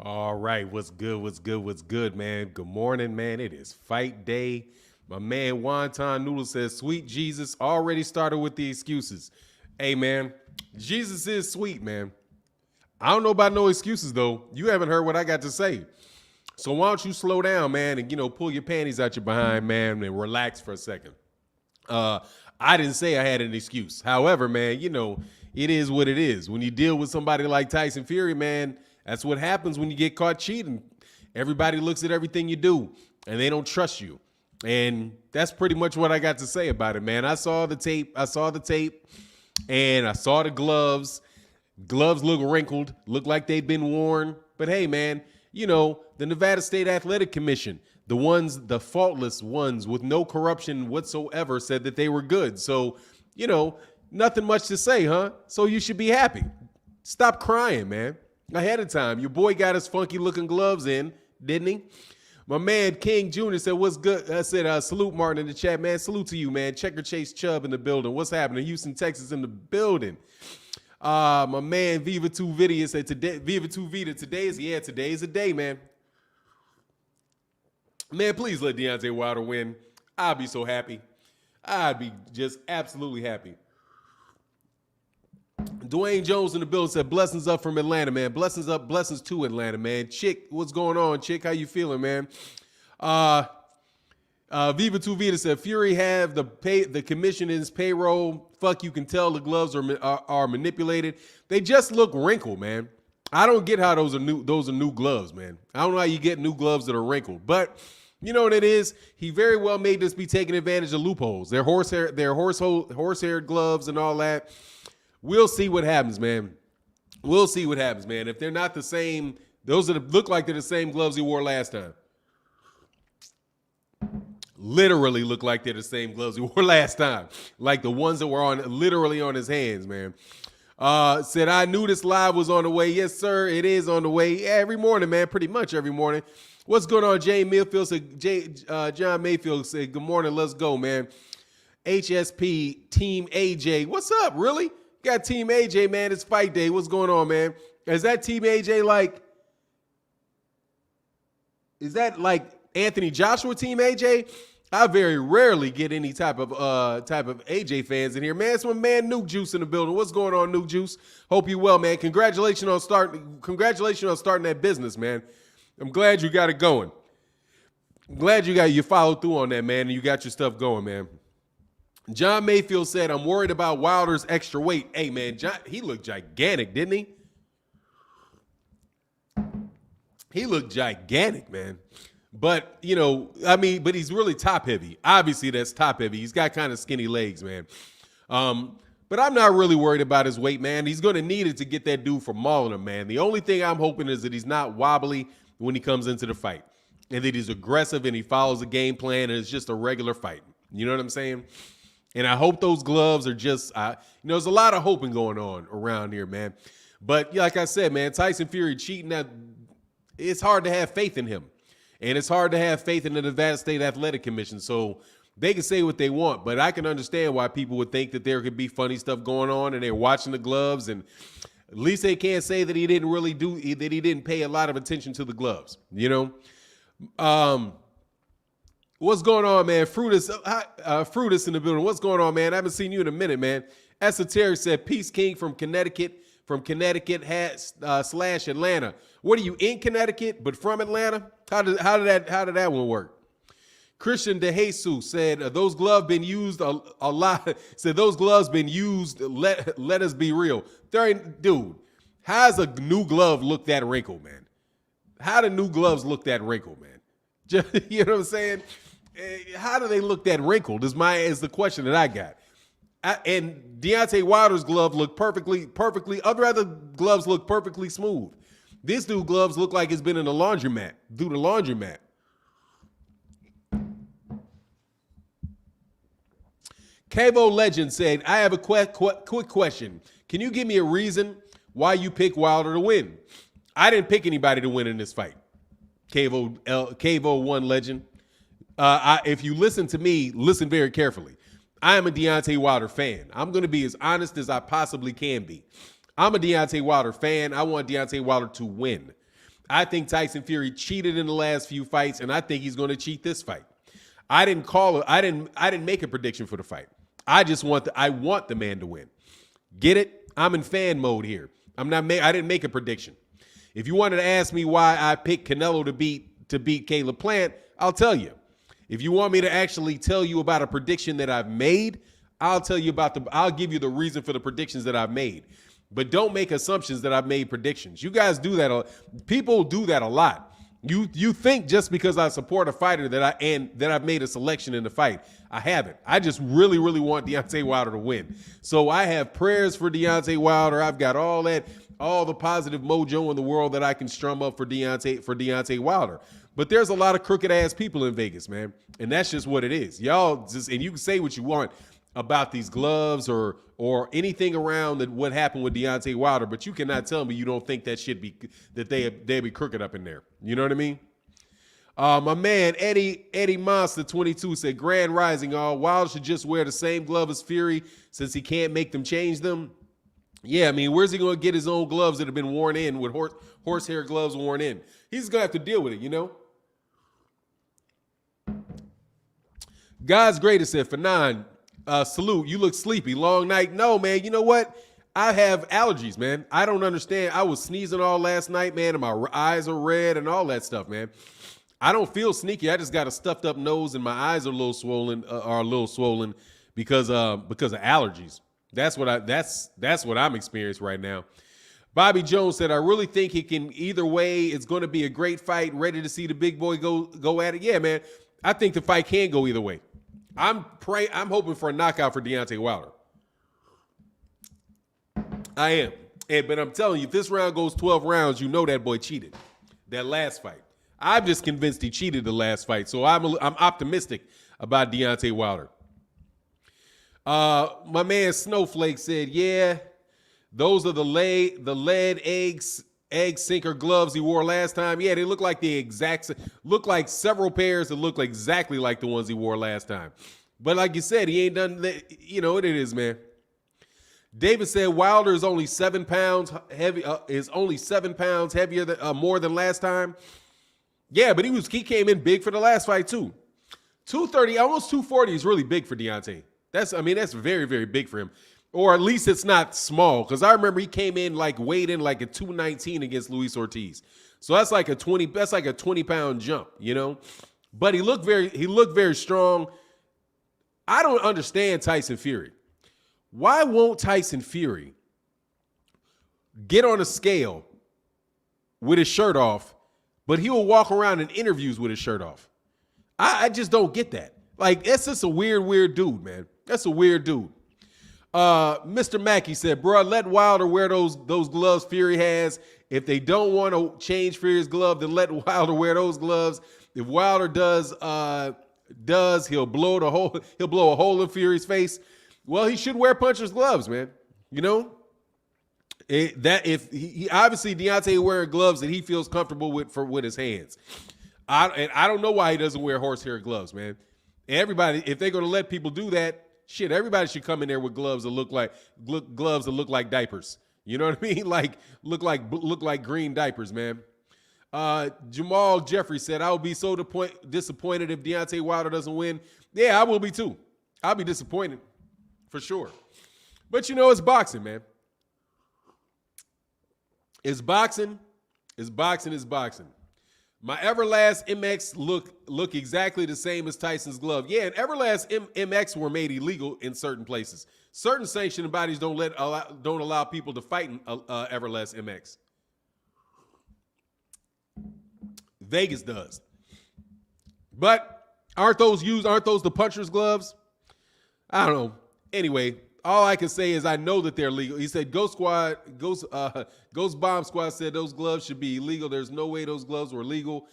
All right, what's good? What's good? What's good, man? Good morning, man. It is fight day. My man Wonton Noodle says, "Sweet Jesus already started with the excuses." Hey, man, Jesus is sweet, man. I don't know about no excuses though. You haven't heard what I got to say, so why don't you slow down, man, and pull your panties out your behind, man, and relax for a second. Uh, I didn't say I had an excuse. However, man, it is what it is. When you deal with somebody like Tyson Fury, man, that's what happens when you get caught cheating. Everybody looks at everything you do and they don't trust you. And that's pretty much what I got to say about it, man. I saw the tape. And I saw the gloves. Gloves look wrinkled, look like they've been worn. But hey, man, the Nevada State Athletic Commission, the faultless ones with no corruption whatsoever, said that they were good. So, nothing much to say, huh? So you should be happy. Stop crying, man. Ahead of time. Your boy got his funky looking gloves in, didn't he? My man King Jr. said, "What's good?" I said, salute Martin in the chat, man. Salute to you, man. Checker Chase Chubb in the building. What's happening? Houston, Texas in the building. My man Viva 2 Vita said, Viva 2 Vita, today is a day, man. Man, please let Deontay Wilder win. I'd be so happy. I'd be just absolutely happy. Dwayne Jones in the building said, "Blessings up from Atlanta, man. Blessings up, blessings to Atlanta, man." Chick, what's going on, Chick? How you feeling, man? Viva 2 Vita said, "Fury have the commission in his payroll. Fuck, you can tell the gloves are manipulated. They just look wrinkled, man. I don't get how those are new gloves, man. I don't know how you get new gloves that are wrinkled, but you know what it is? He very well may just be taking advantage of loopholes. They're horsehair gloves and all that. We'll see what happens, man. We'll see what happens, man. If they're not the same, look like they're the same gloves he wore last time. Literally look like they're the same gloves he wore last time. Like the ones that were literally on his hands, man. Said, "I knew this live was on the way." Yes, sir. It is on the way. Every morning, man. Pretty much every morning. What's going on? John Mayfield said, "Good morning. Let's go, man." HSP Team AJ. What's up, really? Got Team AJ, man. It's fight day. What's going on, man? Is that Team AJ is that like Anthony Joshua Team AJ? I very rarely get any type of AJ fans in here, man. It's my man Nuke Juice in the building. What's going on, Nuke Juice? Hope you well, man. Congratulations on starting that business, man. I'm glad you got it going. I'm glad you followed through on that, man, and you got your stuff going, man. John Mayfield said, "I'm worried about Wilder's extra weight." Hey, man, he looked gigantic, didn't he? He looked gigantic, man. But, but he's really top heavy. Obviously, that's top heavy. He's got kind of skinny legs, man. But I'm not really worried about his weight, man. He's going to need it to get that dude from mauling him, man. The only thing I'm hoping is that he's not wobbly when he comes into the fight, and that he's aggressive and he follows a game plan and it's just a regular fight. You know what I'm saying? And I hope those gloves are just, there's a lot of hoping going on around here, man. But like I said, man, Tyson Fury cheating, it's hard to have faith in him. And it's hard to have faith in the Nevada State Athletic Commission. So they can say what they want, but I can understand why people would think that there could be funny stuff going on and they're watching the gloves. And at least they can't say that he didn't pay a lot of attention to the gloves, What's going on, man? Fruitus in the building. What's going on, man? I haven't seen you in a minute, man. Esoteric said, "Peace King from Connecticut / Atlanta." What are you, in Connecticut but from Atlanta? How did that one work? Christian De Jesus said, "Those gloves been used a lot." Said those gloves been used. Let us be real. Dude, how's a new glove look that wrinkled, man? How do new gloves look that wrinkled, man? You know what I'm saying? How do they look that wrinkled is the question that I got. And Deontay Wilder's glove look perfectly. Other gloves look perfectly smooth. This dude's gloves look like it's been in the laundromat. Cavo Legend said, "I have a quick question. Can you give me a reason why you pick Wilder to win?" I didn't pick anybody to win in this fight. Cavo 1 Legend. If you listen to me, listen very carefully. I am a Deontay Wilder fan. I'm going to be as honest as I possibly can be. I'm a Deontay Wilder fan. I want Deontay Wilder to win. I think Tyson Fury cheated in the last few fights, and I think he's going to cheat this fight. I didn't call it. I didn't make a prediction for the fight. I just I want the man to win. Get it? I'm in fan mode here. I didn't make a prediction. If you wanted to ask me why I picked Canelo to beat Caleb Plant, I'll tell you. If you want me to actually tell you about a prediction that I've made, I'll give you the reason for the predictions that I've made. But don't make assumptions that I've made predictions. You guys do that. People do that a lot. You think just because I support a fighter that I've made a selection in the fight. I haven't. I just really, really want Deontay Wilder to win. So I have prayers for Deontay Wilder. I've got all the positive mojo in the world that I can strum up for Deontay Wilder. But there's a lot of crooked ass people in Vegas, man. And that's just what it is. Y'all and you can say what you want about these gloves or anything around what happened with Deontay Wilder, but you cannot tell me you don't think that they'd be crooked up in there. You know what I mean? My man Eddie Monster 22 said, Grand Rising, Wilder should just wear the same glove as Fury since he can't make them change them. Yeah, I mean, where's he going to get his own gloves that have been worn in with horsehair gloves worn in? He's going to have to deal with it, you know? God's Greatest said, Fannon, salute, you look sleepy. Long night. No, man, you know what? I have allergies, man. I don't understand. I was sneezing all last night, man, and my eyes are red and all that stuff, man. I don't feel sneaky. I just got a stuffed up nose and my eyes are a little swollen because of allergies. That's what I'm experiencing right now. Bobby Jones said, I really think he can either way. It's going to be a great fight. Ready to see the big boy go at it. Yeah, man. I think the fight can go either way. I'm hoping for a knockout for Deontay Wilder. I am. But I'm telling you, if this round goes 12 rounds, you know that boy cheated. That last fight. I'm just convinced he cheated the last fight. So I'm optimistic about Deontay Wilder. My man Snowflake said, yeah, those are the lead egg sinker gloves he wore last time. Yeah, they look like several pairs that look exactly like the ones he wore last time. But like you said, he ain't done that. You know what it is, man. David said Wilder is only 7 pounds heavy. Is only 7 pounds heavier than more than last time. Yeah, but he came in big for the last fight too. 230, almost 240 is really big for Deontay. That's very, very big for him. Or at least it's not small. Because I remember he came in weighed in like a 219 against Luis Ortiz. So that's like a 20-pound jump, you know? But he looked very strong. I don't understand Tyson Fury. Why won't Tyson Fury get on a scale with his shirt off, but he will walk around in interviews with his shirt off? I just don't get that. Like, that's just a weird dude, man. That's a weird dude. Mr. Mackey said, bro, let Wilder wear those gloves Fury has. If they don't want to change Fury's glove, then let Wilder wear those gloves. If Wilder does, he'll blow a hole in Fury's face. Well, he should wear puncher's gloves, man. You know? If he obviously Deontay wearing gloves that he feels comfortable with his hands. I don't know why he doesn't wear horsehair gloves, man. Everybody, if they're going to let people do that, shit, everybody should come in there with gloves that look like diapers. You know what I mean? Like look like green diapers, man. Jamal Jeffrey said, I will be so disappointed if Deontay Wilder doesn't win. Yeah, I will be too. I'll be disappointed for sure. But you know, it's boxing, man. It's boxing. It's boxing. It's boxing. My Everlast MX look exactly the same as Tyson's glove. Yeah, and Everlast MX were made illegal in certain places. Certain sanctioning bodies don't allow people to fight in Everlast MX. Vegas does. But aren't those the puncher's gloves? I don't know. Anyway, all I can say is I know that they're legal. He said Ghost Bomb Squad said those gloves should be illegal. There's no way those gloves were legal.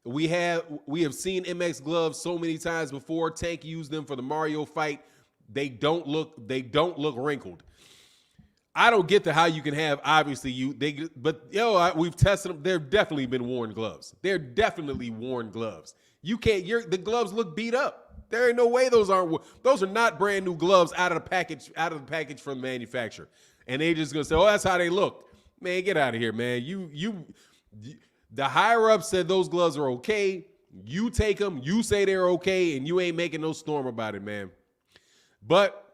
We have seen MX gloves so many times before. Tank used them for the Mario fight. They don't look wrinkled. I don't get how you can have we've tested them. They've definitely been worn gloves. They're definitely worn gloves. You can't. The gloves look beat up. There ain't no way those are not brand new gloves out of the package from the manufacturer. And they just gonna say, oh, that's how they look. Man, get out of here, man. The higher up said those gloves are okay. You take them, you say they're okay, and you ain't making no storm about it, man. But,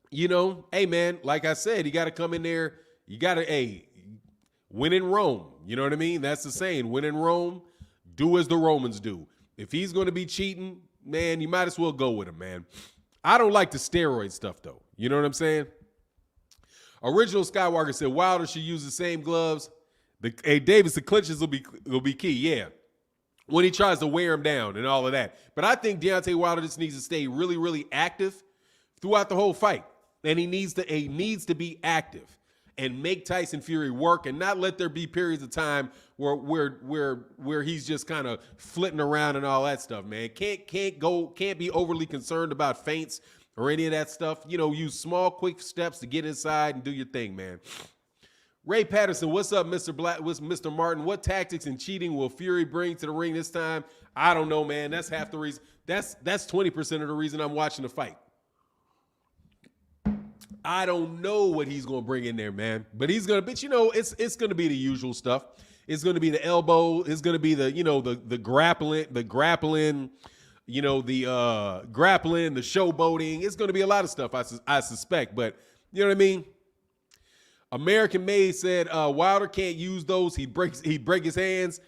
you know, hey, man, like I said, you got to come in there. You got to, hey, win in Rome. You know what I mean? That's the saying. Win in Rome, do as the Romans do. If he's going to be cheating, man, you might as well go with him, man. I don't like the steroid stuff, though. You know what I'm saying? Original Skywalker said Wilder should use the same gloves. Hey, Davis, the clinches will be key, yeah. When he tries to wear him down and all of that. But I think Deontay Wilder just needs to stay really, really active throughout the whole fight. And he needs to be active and make Tyson Fury work and not let there be periods of time where he's just kind of flitting around and all that stuff, man. Can't be overly concerned about feints or any of that stuff. You know, use small, quick steps to get inside and do your thing, man. Ray Patterson, what's up, Mr. Black? What's Mr. Martin? What tactics and cheating will Fury bring to the ring this time? I don't know, man. That's half the reason. That's 20% of the reason I'm watching the fight. I don't know what he's going to bring in there, man. But he's going to, but you know, it's going to be the usual stuff. It's going to be the elbow. It's going to be the, you know, the grappling, you know, the grappling, the showboating. It's going to be a lot of stuff, I suspect. But you know what I mean? American Made said Wilder can't use those. He'd break his hands.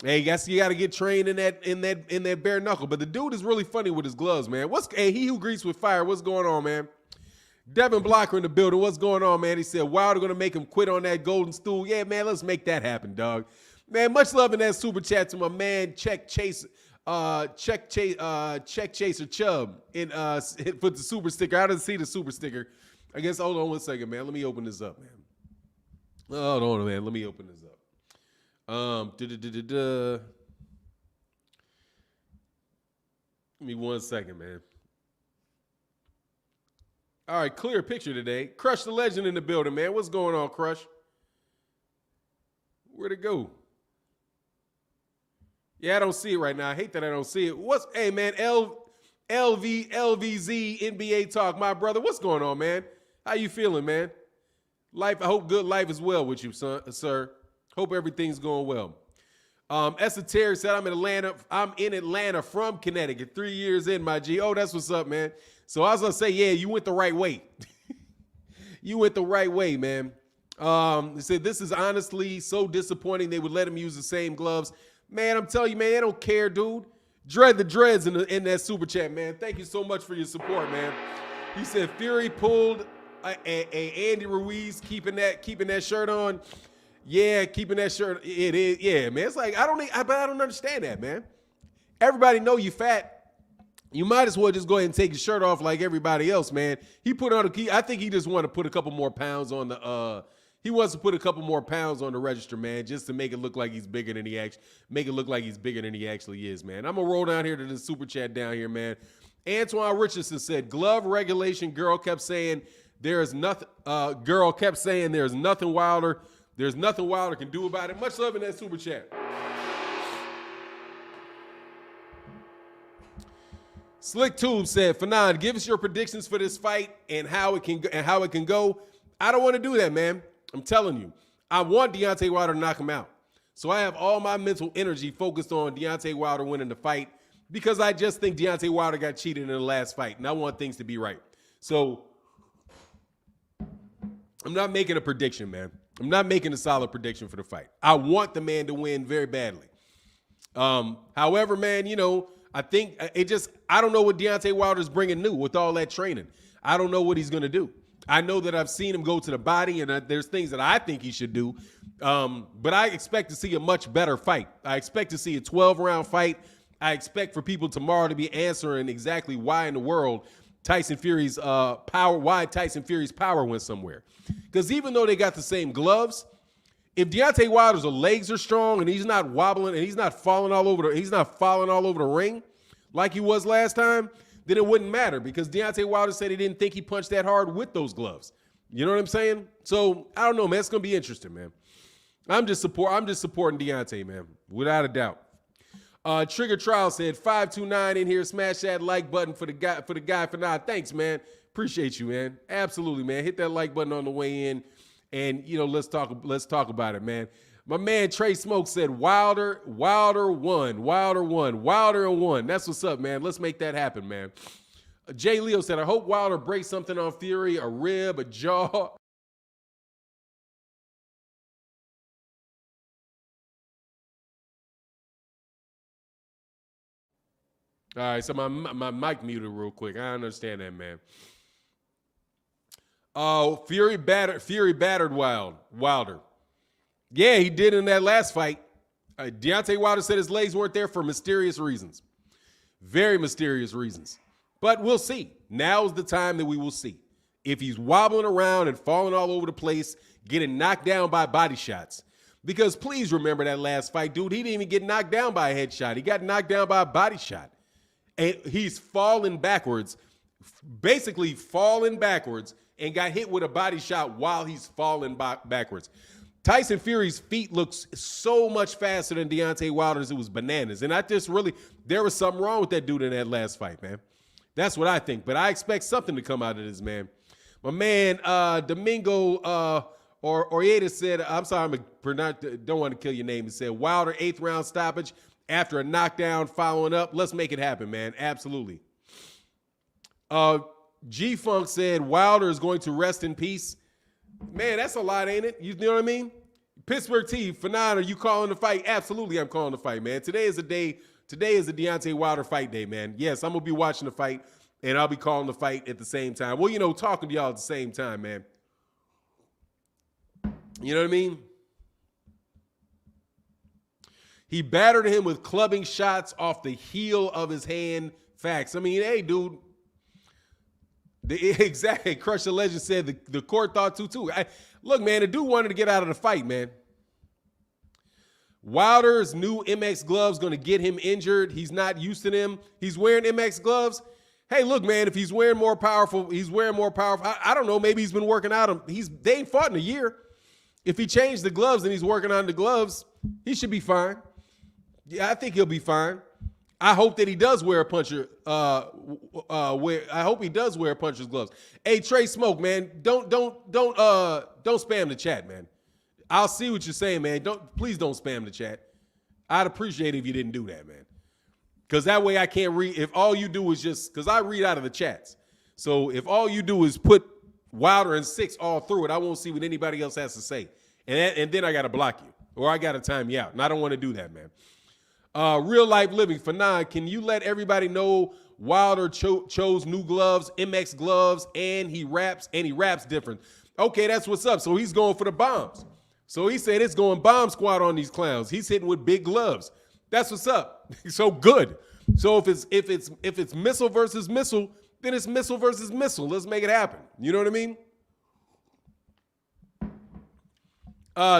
Hey, guess you got to get trained in that bare knuckle. But the dude is really funny with his gloves, man. Hey, he who greets with fire. What's going on, man? Devin Blocker in the building. What's going on, man? He said Wilder gonna make him quit on that golden stool. Yeah, man, let's make that happen, dog. Man, much love in that super chat to my man Check Chaser Chubb in for the super sticker. I didn't see the super sticker. I guess hold on one second, man. Let me open this up, man. Hold on, man. Let me open this up. Give me 1 second, man. All right, clear picture today. Crush the Legend in the building, man. What's going on, Crush? Where'd it go? Yeah, I don't see it right now. I hate that I don't see it. Hey, man, LVZ NBA Talk, my brother. What's going on, man? How you feeling, man? I hope good life is well with you, sir. Hope everything's going well. Esoteric said, I'm in Atlanta from Connecticut. 3 years in, my G. Oh, that's what's up, man. So I was going to say, yeah, you went the right way. You went the right way, man. They said, this is honestly so disappointing they would let him use the same gloves. Man, I'm telling you, man, they don't care, dude. Dread the dreads in that super chat, man. Thank you so much for your support, man. He said Fury pulled a Andy Ruiz keeping that shirt on. Yeah, keeping that shirt. It is. Yeah, man. It's like I don't understand that, man. Everybody know you fat. You might as well just go ahead and take your shirt off like everybody else, man. He put on I think he just wanted to put a couple more pounds on the he wants to put a couple more pounds on the register, man, just to make it look like he's bigger than he actually is, man. I'm gonna roll down here to the super chat down here, man. Antoine Richardson said, glove regulation girl kept saying there's nothing Wilder can do about it. Much love in that super chat. Slick Tube said, Fannon, give us your predictions for this fight and how it can go. I don't want to do that, man. I'm telling you. I want Deontay Wilder to knock him out. So I have all my mental energy focused on Deontay Wilder winning the fight because I just think Deontay Wilder got cheated in the last fight, and I want things to be right. So I'm not making a prediction, man. I'm not making a solid prediction for the fight. I want the man to win very badly. However, man, you know, I think I don't know what Deontay Wilder's bringing new with all that training. I don't know what he's going to do. I know that I've seen him go to the body, and there's things that I think he should do. But I expect to see a much better fight. I expect to see a 12-round fight. I expect for people tomorrow to be answering exactly why in the world Tyson Fury's power went somewhere. Because even though they got the same gloves, if Deontay Wilder's legs are strong and he's not wobbling and he's not falling all over the ring like he was last time, then it wouldn't matter because Deontay Wilder said he didn't think he punched that hard with those gloves. You know what I'm saying? So I don't know, man. It's gonna be interesting, man. I'm just supporting Deontay, man, without a doubt. Trigger Trial said 529 in here. Smash that like button for the guy for now. Thanks, man. Appreciate you, man. Absolutely, man. Hit that like button on the way in, and you know, let's talk about it, man. My man Trey Smoke said Wilder won. Wilder and one. That's what's up, man. Let's make that happen, man. Jay Leo said, I hope Wilder breaks something on Fury, a rib, a jaw. All right, so my mic muted real quick. I understand that, man. Oh, Fury battered Wilder. Yeah, he did in that last fight. Deontay Wilder said his legs weren't there for mysterious reasons. Very mysterious reasons. But we'll see. Now's the time that we will see. If he's wobbling around and falling all over the place, getting knocked down by body shots. Because please remember that last fight, dude. He didn't even get knocked down by a headshot. He got knocked down by a body shot. And he's falling backwards, basically falling backwards, and got hit with a body shot while he's falling backwards. Tyson Fury's feet looks so much faster than Deontay Wilder's. It was bananas. And there was something wrong with that dude in that last fight, man. That's what I think. But I expect something to come out of this, man. My man, Domingo Orieta said, I'm sorry, don't want to kill your name. He said, Wilder, 8th round stoppage after a knockdown following up. Let's make it happen, man. Absolutely. G-Funk said, Wilder is going to rest in peace. Man, that's a lot, ain't it? You know what I mean? Pittsburgh T, Fannon, are you calling the fight? Absolutely, I'm calling the fight, man. Today is the Deontay Wilder fight day, man. Yes, I'm going to be watching the fight, and I'll be calling the fight at the same time. Well, talking to y'all at the same time, man. You know what I mean? He battered him with clubbing shots off the heel of his hand. Facts. I mean, hey, dude. Exactly. Crush the Legend said the court thought too. Look, man, the dude wanted to get out of the fight, man. Wilder's new MX gloves going to get him injured. He's not used to them. He's wearing MX gloves. Hey, look, man, if he's wearing more powerful, I don't know. Maybe he's been working out. They ain't fought in a year. If he changed the gloves and he's working on the gloves, he should be fine. Yeah, I think he'll be fine. I hope that he does wear a puncher. I hope he does wear a puncher's gloves. Hey, Trey Smoke, man, don't spam the chat, man. I'll see what you're saying, man. Please don't spam the chat. I'd appreciate it if you didn't do that, man. Because that way I can't read. If all you do is because I read out of the chats. So if all you do is put Wilder and 6 all through it, I won't see what anybody else has to say. And then I got to block you or I got to time you out. And I don't want to do that, man. Real Life Living, Fannon, can you let everybody know Wilder chose new gloves, MX gloves, and he raps different. Okay, that's what's up. So he's going for the bombs. So he said it's going bomb squad on these clowns. He's hitting with big gloves. That's what's up. So good. So if it's missile versus missile, then it's missile versus missile. Let's make it happen. You know what I mean?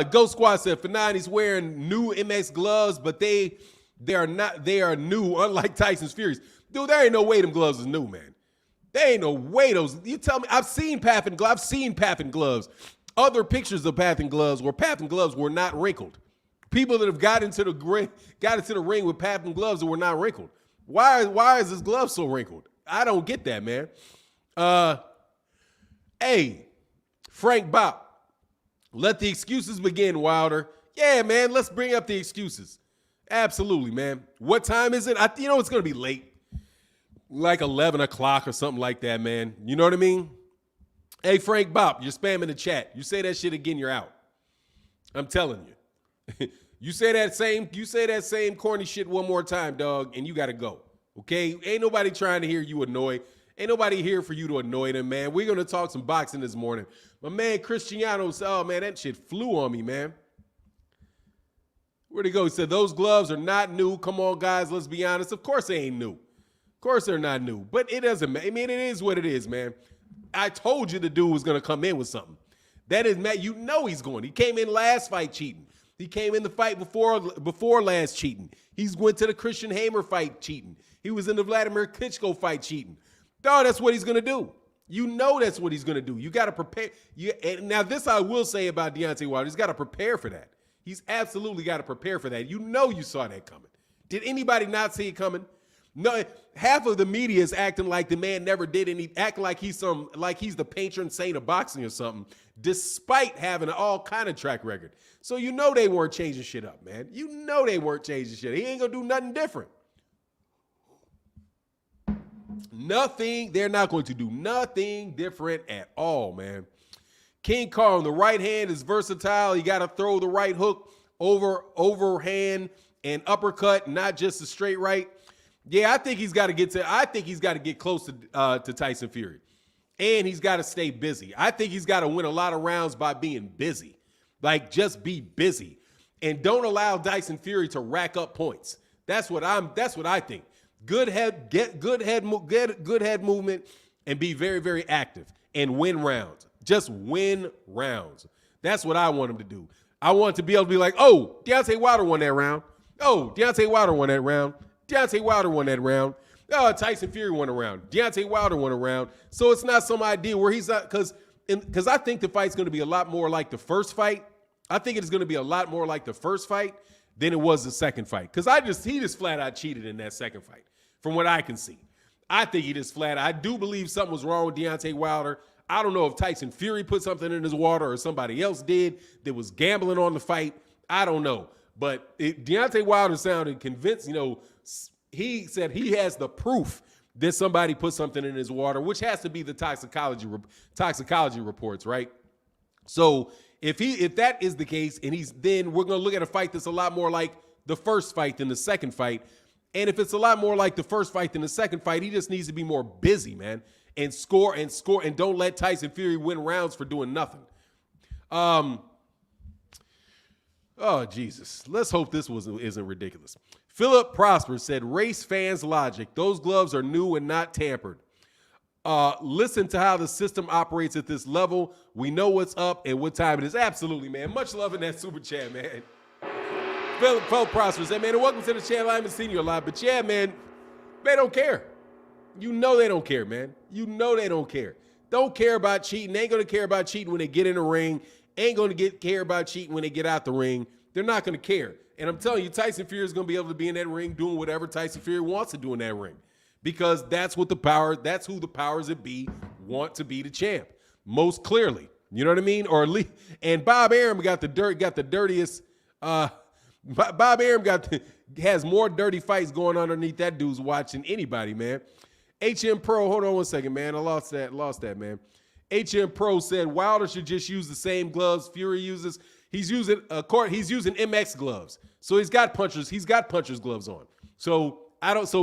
Ghost Squad said Fannon, he's wearing new MX gloves, but they are new, unlike Tyson's Furies. Dude, there ain't no way them gloves is new, man. There ain't no way those. You tell me, I've seen Paffin gloves. Other pictures of Paffin gloves were not wrinkled. People that have got into the ring with Paffin gloves that were not wrinkled. Why is this glove so wrinkled? I don't get that, man. Hey, Frank Bop, let the excuses begin, Wilder. Yeah, man, let's bring up the excuses. Absolutely, man. What time is it? It's going to be late. Like 11 o'clock or something like that, man. You know what I mean? Hey, Frank Bop, you're spamming the chat. You say that shit again, you're out. I'm telling you. You say that same corny shit one more time, dog, and you got to go. Okay? Ain't nobody trying to hear you annoy. Ain't nobody here for you to annoy them, man. We're going to talk some boxing this morning. My man Cristiano said, oh, man, that shit flew on me, man. Where'd he go? He said, those gloves are not new. Come on, guys, let's be honest. Of course they ain't new. Of course they're not new. But it doesn't matter. I mean, it is what it is, man. I told you the dude was going to come in with something. That is, Matt, you know he's going. He came in last fight cheating. He came in the fight before last cheating. He's went to the Christian Hamer fight cheating. He was in the Vladimir Klitschko fight cheating. Dog, that's what he's going to do. You know that's what he's going to do. You got to prepare. Now, this I will say about Deontay Wilder. He's got to prepare for that. He's absolutely got to prepare for that. You know you saw that coming. Did anybody not see it coming? No, half of the media is acting like the man never did any, acting like he's the patron saint of boxing or something, despite having an all kind of track record. So you know they weren't changing shit up, man. You know they weren't changing shit. He ain't gonna do nothing different. Nothing. They're not going to do nothing different at all, man. King Carl on the right hand is versatile. You got to throw the right hook overhand and uppercut, not just a straight right. Yeah, I think he's got to get close to Tyson Fury. And he's got to stay busy. I think he's got to win a lot of rounds by being busy. Like, just be busy. And don't allow Tyson Fury to rack up points. That's what I think. Good head movement and be very, very active and win rounds. Just win rounds. That's what I want him to do. I want to be able to be like, oh, Deontay Wilder won that round. Oh, Deontay Wilder won that round. Deontay Wilder won that round. Oh, Tyson Fury won a round. Deontay Wilder won a round. So it's not some idea where he's not, because I think the fight's going to be a lot more like the first fight. I think it's going to be a lot more like the first fight than it was the second fight. Because he just flat out cheated in that second fight, from what I can see. I think he just I do believe something was wrong with Deontay Wilder. I don't know if Tyson Fury put something in his water or somebody else did that was gambling on the fight. I don't know. But Deontay Wilder sounded convinced, he said he has the proof that somebody put something in his water, which has to be the toxicology reports, right? So if that is the case, and we're going to look at a fight that's a lot more like the first fight than the second fight. And if it's a lot more like the first fight than the second fight, he just needs to be more busy, man, and score, and don't let Tyson Fury win rounds for doing nothing. Oh, Jesus. Let's hope this isn't ridiculous. Philip Prosper said, race fans logic. Those gloves are new and not tampered. Listen to how the system operates at this level. We know what's up and what time it is. Absolutely, man. Much love in that super chat, man. Philip Prosper said, man, welcome to the channel. I haven't seen you a lot, but yeah, man, they don't care. You know they don't care, man. You know they don't care. Don't care about cheating. They ain't going to care about cheating when they get in the ring. Ain't going to care about cheating when they get out the ring. They're not going to care. And I'm telling you, Tyson Fury is going to be able to be in that ring doing whatever Tyson Fury wants to do in that ring. Because that's who the powers that be want to be the champ. Most clearly. You know what I mean? Or at least, and Bob Arum got the dirtiest. Bob Arum has more dirty fights going on underneath that dude's watch than anybody, man. HM Pro, hold on one second, man. I lost that, man. HM Pro said Wilder should just use the same gloves Fury uses. He's using MX gloves. So he's got puncher's gloves on. So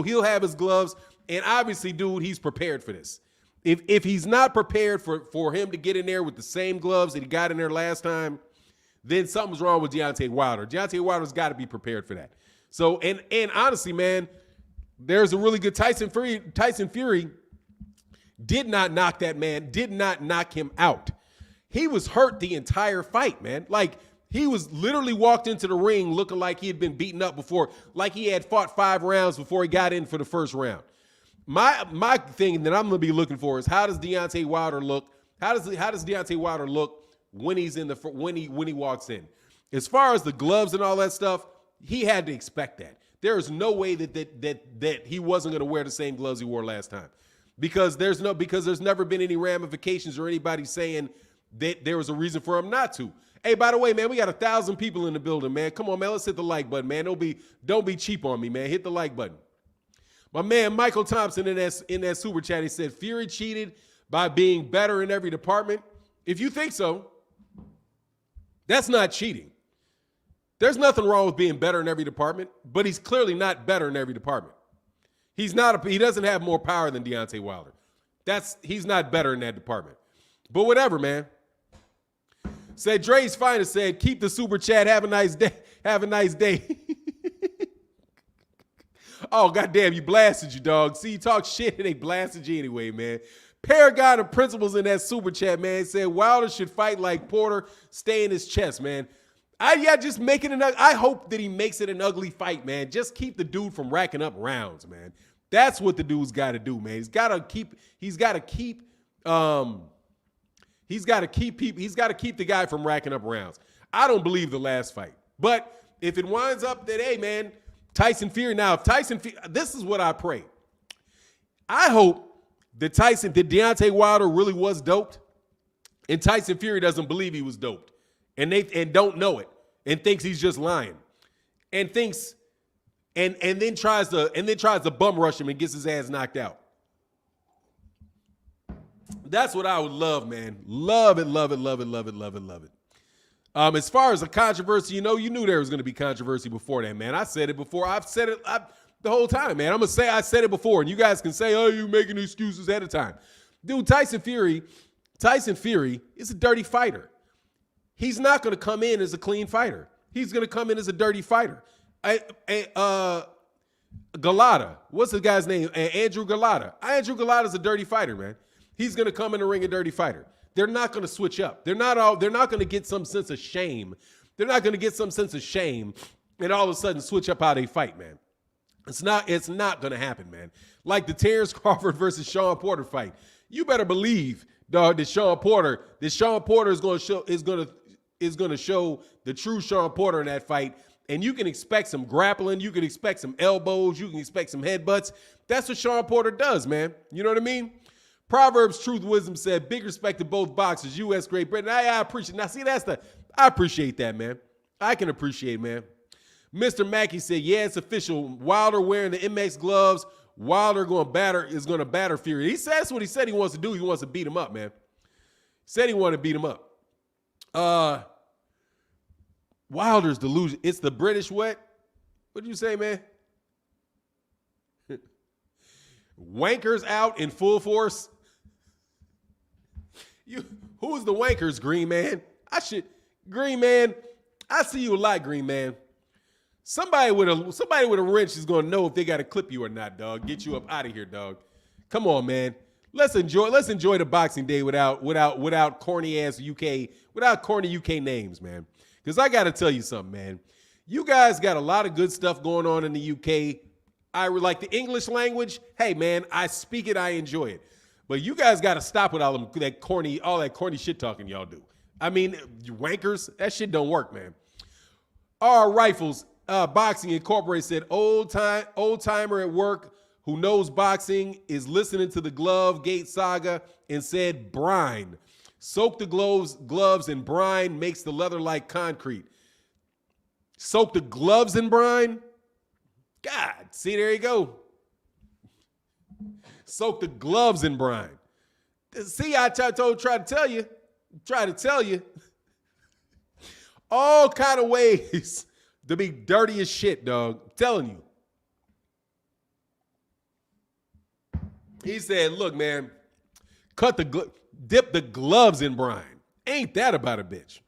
he'll have his gloves, and obviously, dude, he's prepared for this. If he's not prepared for him to get in there with the same gloves that he got in there last time, then something's wrong with Deontay Wilder. Deontay Wilder's got to be prepared for that. So, and honestly, man, there's a really good Tyson Fury did not knock him out. He was hurt the entire fight, man. Like, he was literally walked into the ring looking like he had been beaten up before, like he had fought 5 rounds before he got in for the first round. My thing that I'm going to be looking for is how does Deontay Wilder look? How does Deontay Wilder look when he walks in? As far as the gloves and all that stuff, he had to expect that. There is no way that he wasn't going to wear the same gloves he wore last time, because there's never been any ramifications or anybody saying that there was a reason for him not to. Hey, by the way, man, we got 1,000 people in the building, man. Come on, man, let's hit the like button, man. Don't be cheap on me, man. Hit the like button. My man Michael Thompson in that super chat, he said Fury cheated by being better in every department. If you think so, that's not cheating. There's nothing wrong with being better in every department, but he's clearly not better in every department. He doesn't have more power than Deontay Wilder. He's not better in that department. But whatever, man. Said Dre's Finest said, keep the super chat. Have a nice day. Have a nice day. Oh, goddamn, you blasted you, dog. See, you talk shit and they blasted you anyway, man. Paragon of Principles in that super chat, man, said Wilder should fight like Porter, stay in his chest, man. Just make it I hope that he makes it an ugly fight, man. Just keep the dude from racking up rounds, man. That's what the dude's got to do, man. He's got to keep the guy from racking up rounds. I don't believe the last fight. But if it winds up that, hey, man, Tyson Fury. Now, if Tyson Fury, this is what I pray. I hope that Deontay Wilder really was doped, and Tyson Fury doesn't believe he was doped, and don't know it, and thinks he's just lying, and thinks, and then tries to bum rush him and gets his ass knocked out. That's what I would love, man. Love it, love it, love it, love it, love it, love it. As far as the controversy, you knew there was going to be controversy before that, man. I said it before. I've said it the whole time, man. I'm going to say I said it before, and you guys can say, oh, you making excuses ahead of time. Dude, Tyson Fury is a dirty fighter. He's not going to come in as a clean fighter. He's going to come in as a dirty fighter. Galata, what's the guy's name? Andrew Galata. Andrew Galata's a dirty fighter, man. He's going to come in the ring a dirty fighter. They're not going to switch up. They're not going to get some sense of shame. They're not going to get some sense of shame and all of a sudden switch up how they fight, man. It's not going to happen, man. Like the Terrence Crawford versus Sean Porter fight. You better believe, dog, that Sean Porter is going to show the true Sean Porter in that fight. And you can expect some grappling, you can expect some elbows, you can expect some headbutts. That's what Sean Porter does, man. You know what I mean? Proverbs Truth Wisdom said, big respect to both boxers, U.S., Great Britain. I appreciate. Now, see, I appreciate that, man. I can appreciate, man. Mr. Mackey said, yeah, it's official. Wilder wearing the MX gloves. Wilder is going to batter Fury. That's what he said he wants to do. He wants to beat him up, man. Said he wanted to beat him up. Wilder's delusion. It's the British what? What'd you say, man? Wankers out in full force. Who's the wankers, Green Man? Green Man, I see you a lot, Green Man. Somebody with a wrench is gonna know if they gotta clip you or not, dog. Get you up out of here, dog. Come on, man. Let's enjoy the Boxing Day without corny ass corny UK names, man. Because I gotta tell you something, man. You guys got a lot of good stuff going on in the UK. I like the English language. Hey, man, I speak it. I enjoy it. But you guys got to stop with all that corny shit talking y'all do. I mean, you wankers, that shit don't work, man. Our Rifles, Boxing Incorporated said, old timer at work who knows boxing is listening to the Glove Gate saga and said brine. Soak the gloves in brine makes the leather like concrete. Soak the gloves in brine? God, see, there you go. Soak the gloves in brine. See, I try to tell you. All kind of ways to be dirty as shit, dog. I'm telling you. He said, look, man, dip the gloves in brine. Ain't that about a bitch?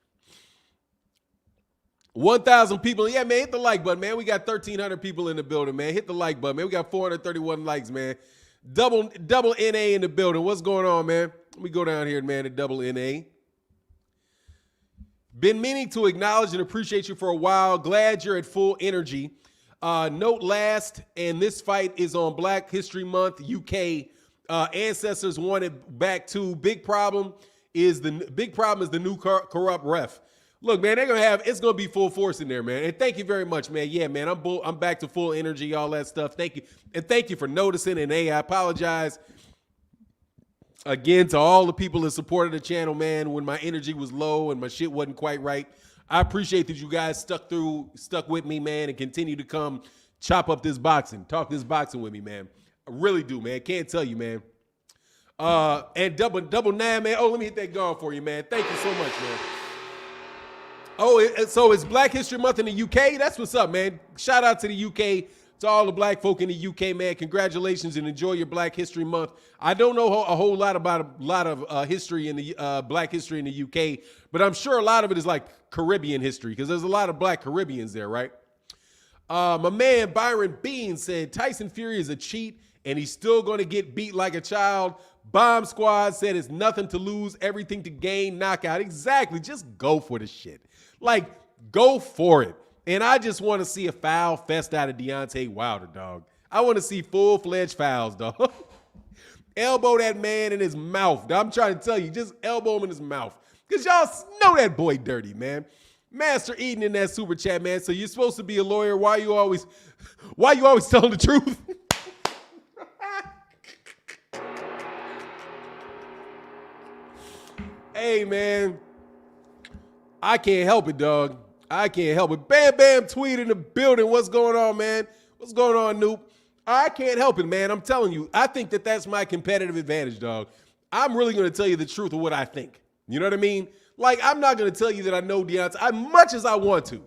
1,000 people. Yeah, man, hit the like button, man. We got 1,300 people in the building, man. Hit the like button, man. We got 431 likes, man. Double NA in the building. What's going on, man? Let me go down here, man, to double NA. Been meaning to acknowledge and appreciate you for a while. Glad you're at full energy. Note last, and this fight is on Black History Month, UK. Ancestors wanted back to. Big problem is the new corrupt ref. Look, man, it's gonna be full force in there, man. And thank you very much, man. Yeah, man, I'm back to full energy, all that stuff. Thank you, and thank you for noticing. And hey, I apologize again to all the people that supported the channel, man. When my energy was low and my shit wasn't quite right, I appreciate that you guys stuck with me, man, and continue to come chop up this boxing, talk this boxing with me, man. I really do, man. Can't tell you, man. And double nine, man. Oh, let me hit that gong for you, man. Thank you so much, man. Oh, so it's Black History Month in the UK? That's what's up, man. Shout out to the UK, to all the black folk in the UK, man. Congratulations and enjoy your Black History Month. I don't know a whole lot about a lot of history in the Black history in the UK, but I'm sure a lot of it is like Caribbean history because there's a lot of Black Caribbeans there, right? My man Byron Bean said Tyson Fury is a cheat and he's still going to get beat like a child. Bomb Squad said it's nothing to lose, everything to gain, knockout. Exactly. Just go for the shit. Like, go for it. And I just want to see a foul fest out of Deontay Wilder, dog. I want to see full-fledged fouls, dog. Elbow that man in his mouth. I'm trying to tell you, just elbow him in his mouth. Because y'all know that boy dirty, man. Master Eden in that super chat, man. So you're supposed to be a lawyer. Why you always telling the truth? Hey, man. I can't help it, dog. I can't help it. Bam Bam tweet in the building. What's going on, man? What's going on, Noop? I can't help it, man. I'm telling you. I think that that's my competitive advantage, dog. I'm really going to tell you the truth of what I think. You know what I mean? Like, I'm not going to tell you that I know Deontay as much as I want to.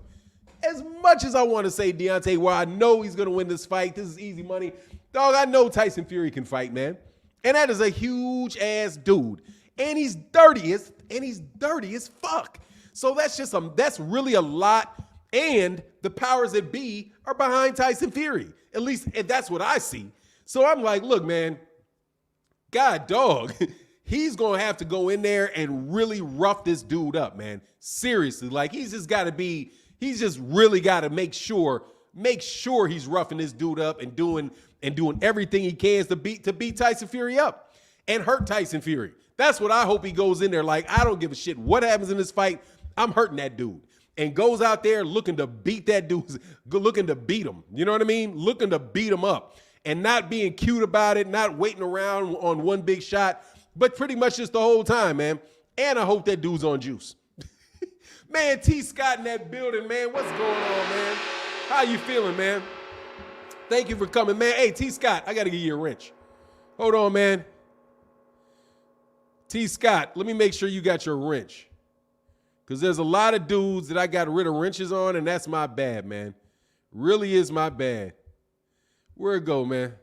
As much as I want to say Deontay, where I know he's going to win this fight, this is easy money. Dog, I know Tyson Fury can fight, man. And that is a huge-ass dude. And he's dirty as fuck. So that's really a lot. And the powers that be are behind Tyson Fury. At least that's what I see. So I'm like, look, man, God, dog, he's going to have to go in there and really rough this dude up, man. Seriously. Like, he's just really got to make sure he's roughing this dude up and doing everything he can to beat Tyson Fury up and hurt Tyson Fury. That's what I hope he goes in there like, I don't give a shit what happens in this fight. I'm hurting that dude. And goes out there looking to beat that dude, looking to beat him. You know what I mean? Looking to beat him up. And not being cute about it, not waiting around on one big shot, but pretty much just the whole time, man. And I hope that dude's on juice. Man, T. Scott in that building, man. What's going on, man? How you feeling, man? Thank you for coming, man. Hey, T. Scott, I got to give you a wrench. Hold on, man. T. Scott, let me make sure you got your wrench. Because there's a lot of dudes that I got rid of wrenches on, and that's my bad, man. Really is my bad. Where it go, man?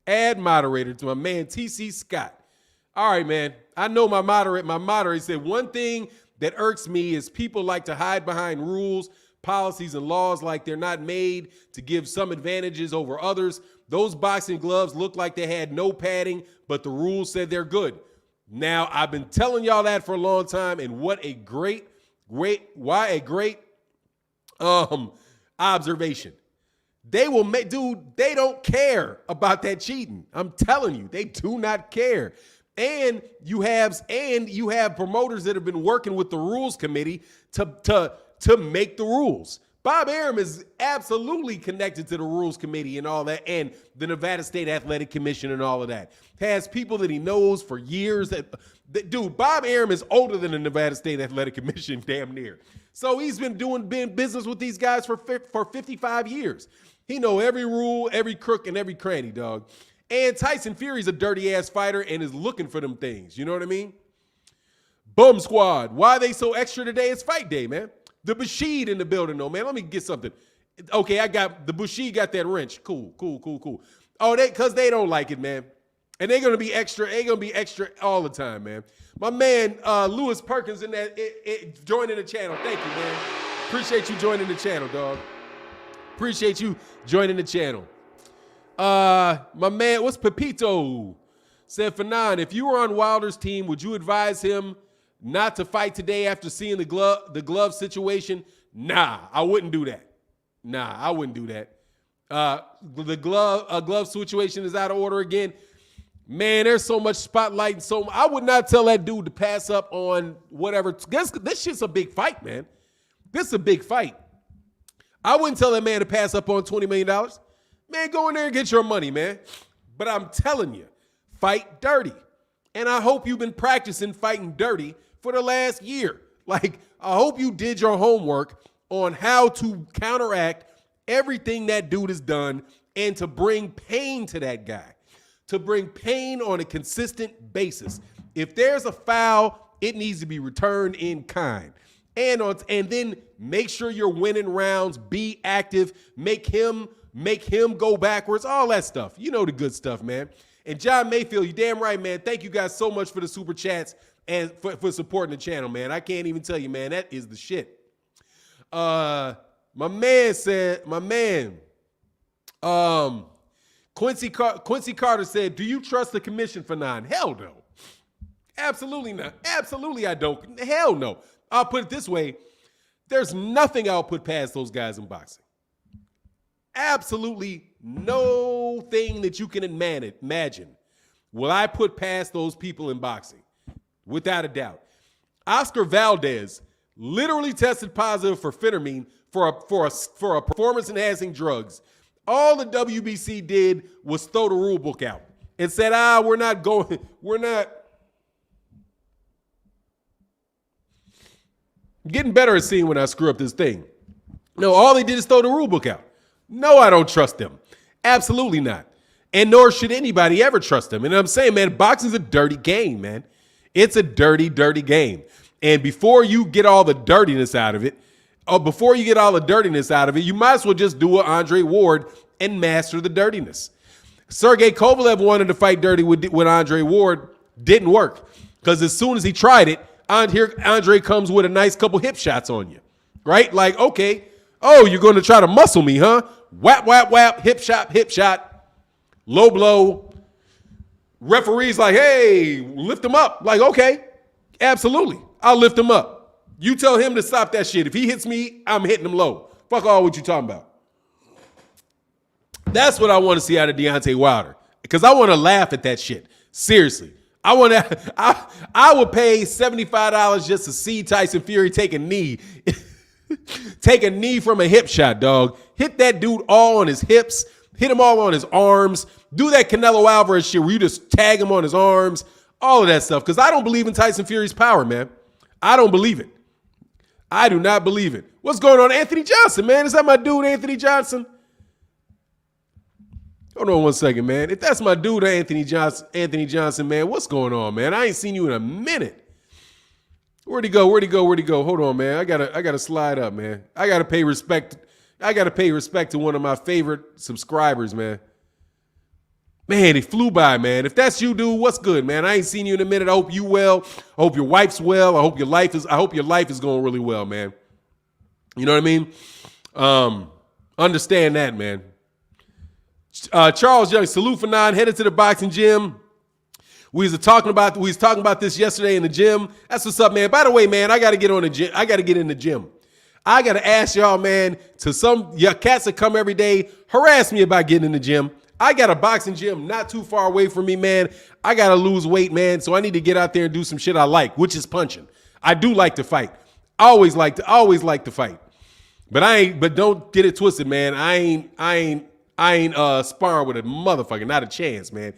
Add moderator to my man, TC Scott. All right, man. I know my moderator said one thing that irks me is people like to hide behind rules, policies, and laws like they're not made to give some advantages over others. Those boxing gloves look like they had no padding, but the rules said they're good. Now, I've been telling y'all that for a long time, and what a great observation. They will make, dude, they don't care about that cheating. I'm telling you, they do not care. And you have promoters that have been working with the rules committee to make the rules. Bob Arum is absolutely connected to the rules committee and all that, and the Nevada State Athletic Commission and all of that. Has people that he knows for years. Dude, Bob Arum is older than the Nevada State Athletic Commission, damn near. So he's been doing business with these guys for 55 years. He know every rule, every crook, and every cranny, dog. And Tyson Fury's a dirty-ass fighter and is looking for them things. You know what I mean? Bum Squad. Why are they so extra today? It's fight day, man. The Bashid in the building, though, man. Let me get something. Okay, I got the Bashid got that wrench. Cool. Oh, because they don't like it, man. And they're gonna be extra. They're gonna be extra all the time, man. My man Lewis Perkins in that joining the channel. Thank you, man. Appreciate you joining the channel, dog. Appreciate you joining the channel. My man, what's Pepito? Said Fannon, if you were on Wilder's team, would you advise him not to fight today after seeing the glove situation? Nah, I wouldn't do that. The glove situation is out of order again. Man, there's so much spotlight and so I would not tell that dude to pass up on whatever. This shit's a big fight, man. This is a big fight. I wouldn't tell that man to pass up on $20 million. Man, go in there and get your money, man. But I'm telling you, fight dirty. And I hope you've been practicing fighting dirty for the last year. Like, I hope you did your homework on how to counteract everything that dude has done and to bring pain to that guy. To bring pain on a consistent basis. If there's a foul, it needs to be returned in kind. And then make sure you're winning rounds, be active, make him go backwards, all that stuff. You know the good stuff, man. And John Mayfield, you damn right, man. Thank you guys so much for the super chats and for supporting the channel, man. I can't even tell you, man. That is the shit. My man, Quincy Carter said, do you trust the commission for nine? Hell no. Absolutely not. Absolutely I don't. Hell no. I'll put it this way. There's nothing I'll put past those guys in boxing. Absolutely no thing that you can imagine will I put past those people in boxing. Without a doubt. Oscar Valdez literally tested positive for phentermine for a performance-enhancing drugs. All the WBC did was throw the rule book out and said, we're not. I'm getting better at seeing when I screw up this thing. No, all they did is throw the rule book out. No, I don't trust them. Absolutely not. And nor should anybody ever trust them. And I'm saying, man, boxing's a dirty game, man. It's a dirty, dirty game. And before you get all the dirtiness out of it, you might as well just do an Andre Ward and master the dirtiness. Sergey Kovalev wanted to fight dirty with Andre Ward. Didn't work. Because as soon as he tried it, here Andre comes with a nice couple hip shots on you. Right? Like, okay. Oh, you're going to try to muscle me, huh? Whap, whap, whap, hip shot, low blow. Referee's like, hey, lift him up. Like, okay, absolutely. I'll lift him up. You tell him to stop that shit. If he hits me, I'm hitting him low. Fuck all what you talking about. That's what I want to see out of Deontay Wilder. Because I want to laugh at that shit. Seriously. I would pay $75 just to see Tyson Fury take a knee. Take a knee from a hip shot, dog. Hit that dude all on his hips. Hit him all on his arms. Do that Canelo Alvarez shit where you just tag him on his arms. All of that stuff. Because I don't believe in Tyson Fury's power, man. I don't believe it. I do not believe it. What's going on, Anthony Johnson, man? Is that my dude, Anthony Johnson? Hold on one second, man. If that's my dude, Anthony Johnson, man, what's going on, man? I ain't seen you in a minute. Where'd he go? Hold on, man. I gotta slide up, man. I gotta pay respect to one of my favorite subscribers, man. Man, it flew by, man. If that's you, dude, what's good, man? I ain't seen you in a minute. I hope you well. I hope your wife's well. I hope your life is going really well, man. You know what I mean? Understand that, man. Charles Young, salute for 9, headed to the boxing gym. We was talking about this yesterday in the gym. That's what's up, man. By the way, man, I got to get on the gym. I got to get in the gym. I got to ask y'all, man, to some cats that come every day, harass me about getting in the gym. I got a boxing gym not too far away from me, man. I got to lose weight, man. So I need to get out there and do some shit I like, which is punching. I do like to fight. I always like to fight. But don't get it twisted, man. I ain't sparring with a motherfucker. Not a chance, man.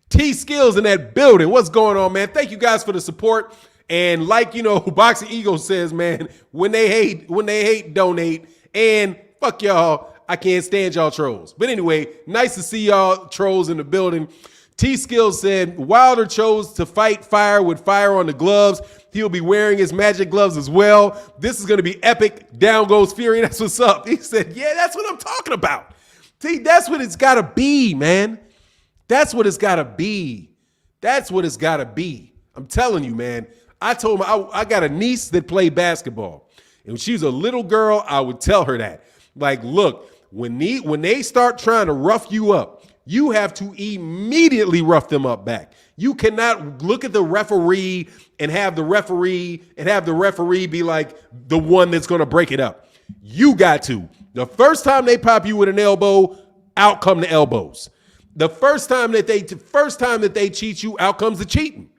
T Skills in that building. What's going on, man? Thank you guys for the support. And like, Boxing Ego says, man, when they hate, donate. And fuck y'all. I can't stand y'all trolls. But anyway, nice to see y'all trolls in the building. T Skills said Wilder chose to fight fire with fire on the gloves. He'll be wearing his magic gloves as well. This is going to be epic. Down goes Fury. That's what's up. He said, yeah, that's what I'm talking about. See, that's what it's got to be, man. That's what it's got to be. That's what it's got to be. I'm telling you, man. I told him I got a niece that played basketball. And when she was a little girl, I would tell her that. Like, look, when they start trying to rough you up, you have to immediately rough them up back. You cannot look at the referee and have the referee be like the one that's going to break it up. You got to. The first time they pop you with an elbow, out come the elbows. The first time that they cheat you, out comes the cheating.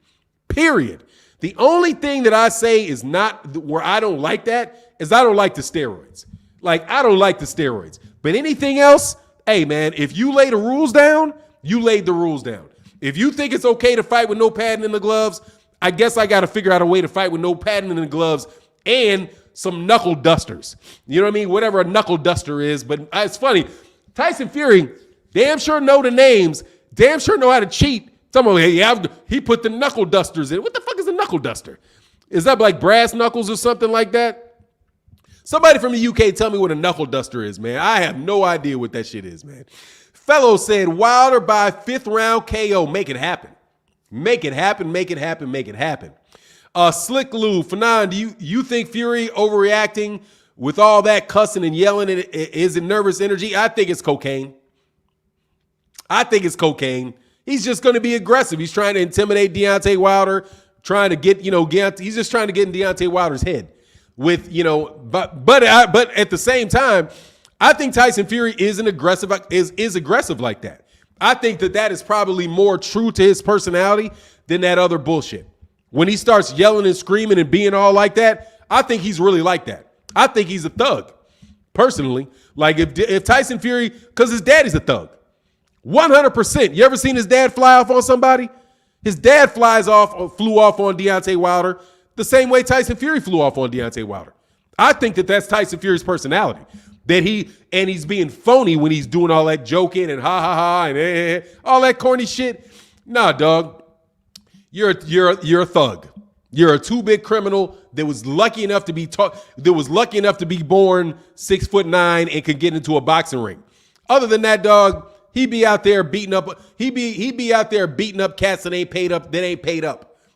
Period. The only thing that I say is not where I don't like that is I don't like the steroids. Like, I don't like the steroids. But anything else, hey, man, if you lay the rules down, you laid the rules down. If you think it's okay to fight with no padding in the gloves, I guess I got to figure out a way to fight with no padding in the gloves and some knuckle dusters. You know what I mean? Whatever a knuckle duster is. But it's funny. Tyson Fury, damn sure know the names. Damn sure know how to cheat. He put the knuckle dusters in. What the fuck is a knuckle duster? Is that like brass knuckles or something like that? Somebody from the UK tell me what a knuckle duster is, man. I have no idea what that shit is, man. Fellow said Wilder by 5th round KO. Make it happen. Make it happen. Make it happen. Make it happen. Slick Lou, Fannon, do you think Fury overreacting with all that cussing and yelling is it nervous energy? I think it's cocaine. He's just going to be aggressive. He's trying to intimidate Deontay Wilder, trying to get, he's just trying to get in Deontay Wilder's head with, but at the same time, I think Tyson Fury is aggressive like that. I think that is probably more true to his personality than that other bullshit. When he starts yelling and screaming and being all like that, I think he's really like that. I think he's a thug, personally. Like if Tyson Fury, because his daddy's a thug. 100%. You ever seen his dad fly off on somebody? His dad flew off on Deontay Wilder the same way Tyson Fury flew off on Deontay Wilder. I think that's Tyson Fury's personality. He's being phony when he's doing all that joking and ha ha ha and all that corny shit. Nah, dog. You're a thug. You're a too-big criminal that was lucky enough to be born 6'9" and could get into a boxing ring. Other than that, dog, he be out there beating up cats that ain't paid up.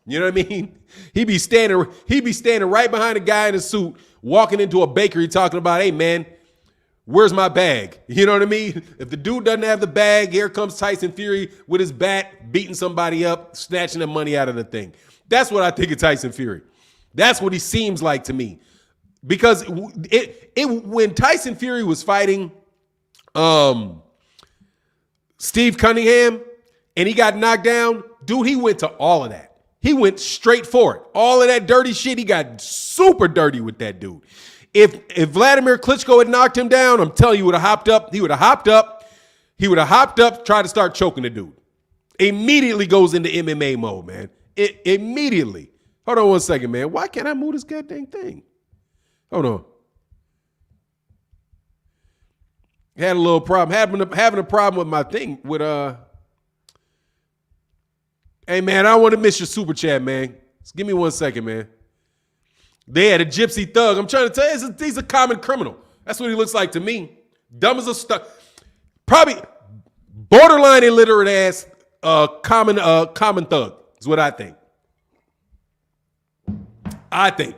You know what I mean? He be standing right behind a guy in a suit, walking into a bakery talking about, hey man, where's my bag? You know what I mean? If the dude doesn't have the bag, here comes Tyson Fury with his bat, beating somebody up, snatching the money out of the thing. That's what I think of Tyson Fury. That's what he seems like to me. Because when Tyson Fury was fighting Steve Cunningham and he got knocked down, dude, he went to all of that. He went straight for it. All of that dirty shit, he got super dirty with that dude. If Vladimir Klitschko had knocked him down, I'm telling you, he would have hopped up, tried to start choking the dude. Immediately goes into MMA mode, man. Immediately. Hold on one second, man. Why can't I move this goddamn thing? Hold on. Had a little problem. Having a problem with my thing with Hey man, I don't want to miss your super chat, man. Just give me 1 second, man. They had a gypsy thug. I'm trying to tell you, he's a common criminal. That's what he looks like to me. Dumb as a stuck. Probably borderline illiterate ass common thug is what I think. I think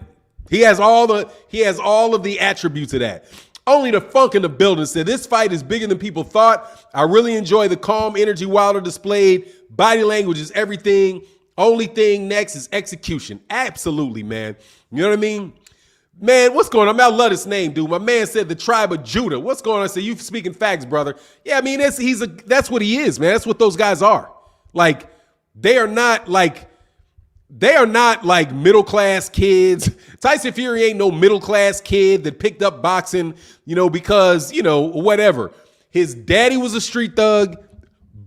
he has all of the attributes of that. Only the funk in the building said this fight is bigger than people thought. I really enjoy the calm energy Wilder displayed. Body language is everything. Only thing next is execution. Absolutely, man. You know what I mean? Man, what's going on? I love this name, dude. My man said the tribe of Judah. What's going on? I said, you speaking facts, brother. Yeah, I mean, that's what he is, man. That's what those guys are. Like, they are not like middle-class kids. Tyson Fury ain't no middle-class kid that picked up boxing, because, whatever. His daddy was a street thug,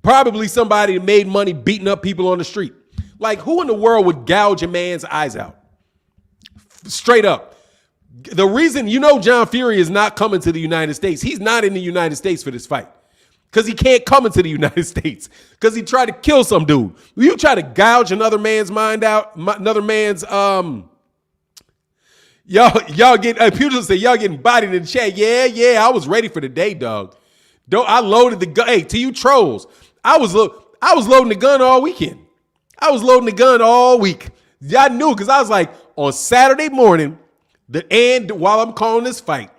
probably somebody that made money beating up people on the street. Like, who in the world would gouge a man's eyes out? Straight up. The reason, John Fury is not coming to the United States. He's not in the United States for this fight. Because he can't come into the United States. Because he tried to kill some dude. You try to gouge another man's mind out, another man's, y'all people say y'all getting bodied in the chat. Yeah, I was ready for the day, dog. I loaded the gun. Hey, to you trolls, I was loading the gun all weekend. I was loading the gun all week. Y'all knew, because I was like, on Saturday morning, while I'm calling this fight,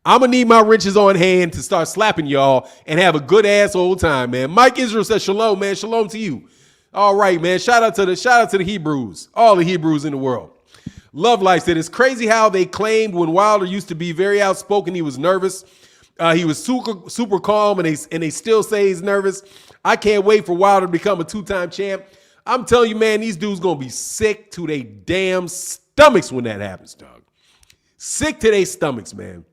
I'm going to need my wrenches on hand to start slapping y'all and have a good ass old time, man. Mike Israel says shalom, man. Shalom to you. All right, man. Shout out to the Hebrews, all the Hebrews in the world. Love Life said, it's crazy how they claimed when Wilder used to be very outspoken, he was nervous. He was super calm, and they still say he's nervous. I can't wait for Wilder to become a 2-time champ. I'm telling you, man, these dudes going to be sick to their damn stomachs when that happens, dog. Sick to their stomachs, man.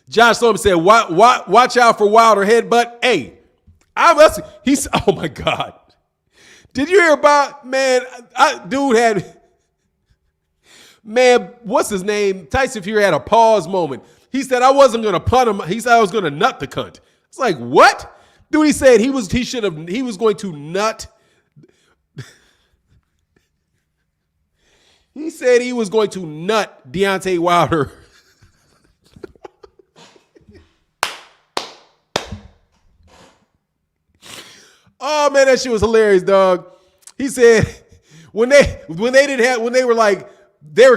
Josh Sloman said, watch out for Wilder headbutt. Hey, oh my God. Did you hear about, man, what's his name? Tyson Fury had a pause moment. He said, I wasn't going to punt him. He said, I was going to nut the cunt. It's like, what? Dude, he said he was going to nut. He said he was going to nut Deontay Wilder. Oh man, that shit was hilarious, dog. He said when they were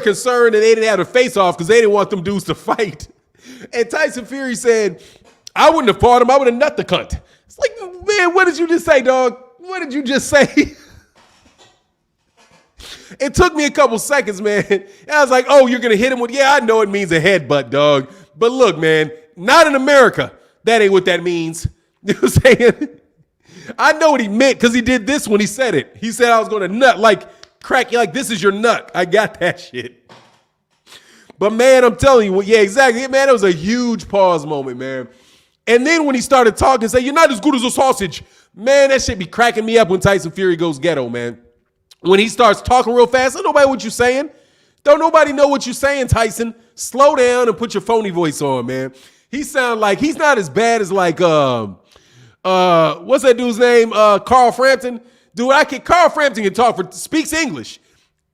concerned and they didn't have a face off because they didn't want them dudes to fight. And Tyson Fury said, I wouldn't have fought him. I would have nut the cunt. It's like, man, what did you just say, dog? What did you just say? It took me a couple seconds, man. And I was like, oh, you're going to hit him with, yeah, I know it means a headbutt, dog. But look, man, not in America. That ain't what that means. You know what I'm saying? I know what he meant because he did this when he said it. He said I was going to nut, like crack, like this is your nut. I got that shit. But man, I'm telling you, yeah, exactly. Man, it was a huge pause moment, man. And then when he started talking, say, you're not as good as a sausage. Man, that shit be cracking me up when Tyson Fury goes ghetto, man. When he starts talking real fast, don't nobody know what you're saying. Don't nobody know what you're saying, Tyson. Slow down and put your phony voice on, man. He sound like he's not as bad as like what's that dude's name? Carl Frampton. Dude, Carl Frampton speaks English.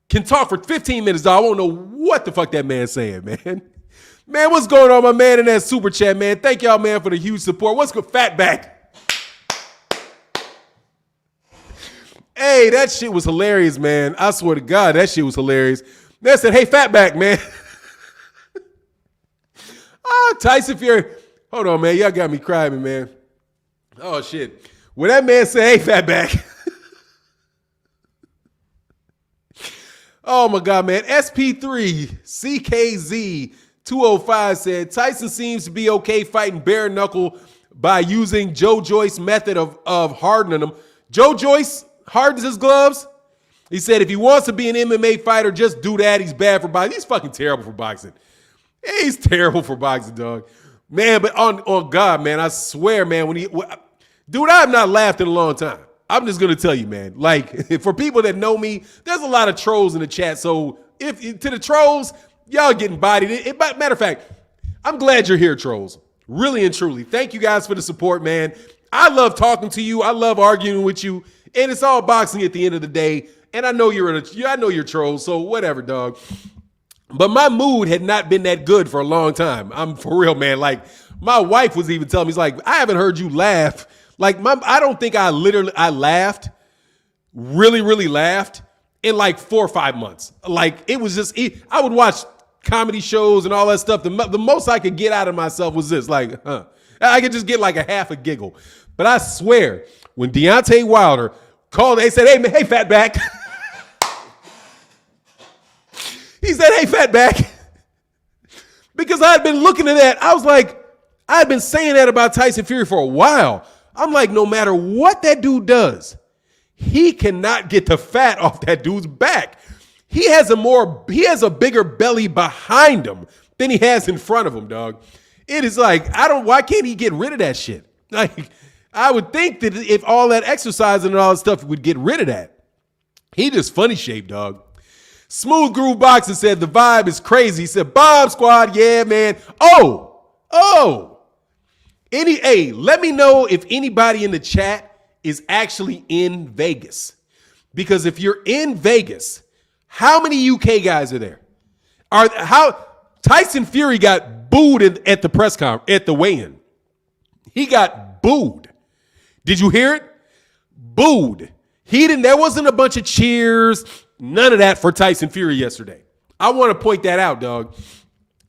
Can talk for 15 minutes, dog. I won't know what the fuck that man's saying, man. Man, what's going on, my man, in that super chat, man? Thank y'all, man, for the huge support. What's good, Fatback? Hey, that shit was hilarious, man. I swear to God, that shit was hilarious. They said, hey, Fatback, man. Tyson Fury. Hold on, man. Y'all got me crying, man. Oh, shit. When that man said, hey, Fatback. Oh, my God, man. SP3 CKZ 205 said, Tyson seems to be okay fighting bare knuckle by using Joe Joyce's method of hardening them. Joe Joyce hardens his gloves. He said if he wants to be an MMA fighter, just do that. He's bad for boxing. He's fucking terrible for boxing. He's terrible for boxing, dog. Man, but on God, man, I swear, man, dude, I have not laughed in a long time. I'm just going to tell you, man, like for people that know me, there's a lot of trolls in the chat. So if to the trolls, y'all getting bodied. Matter of fact, I'm glad you're here, trolls. Really and truly. Thank you guys for the support, man. I love talking to you. I love arguing with you. And it's all boxing at the end of the day. And I know you're trolls, so whatever, dog. But my mood had not been that good for a long time. I'm for real, man. Like my wife was even telling me, he's like, I haven't heard you laugh. Like I don't think I laughed, really laughed in like 4 or 5 months. Like it was just, I would watch comedy shows and all that stuff. The most I could get out of myself was this, like, I could just get like a half a giggle. But I swear, when Deontay Wilder called, they said, hey, Fatback. He said, hey, Fatback. Because I had been looking at that. I was like, I had been saying that about Tyson Fury for a while. I'm like, no matter what that dude does, he cannot get the fat off that dude's back. He has a bigger belly behind him than he has in front of him, dog. It is like, why can't he get rid of that shit? Like, I would think that if all that exercising and all that stuff would get rid of that. He just funny shaped, dog. Smooth Groove Boxer said the vibe is crazy. He said, Bomb Squad, yeah, man. Let me know if anybody in the chat is actually in Vegas. Because if you're in Vegas, how many UK guys are there? Tyson Fury got booed at the press conference, at the weigh-in. He got booed. Did you hear it? Booed. There wasn't a bunch of cheers, none of that for Tyson Fury yesterday. I want to point that out, dog.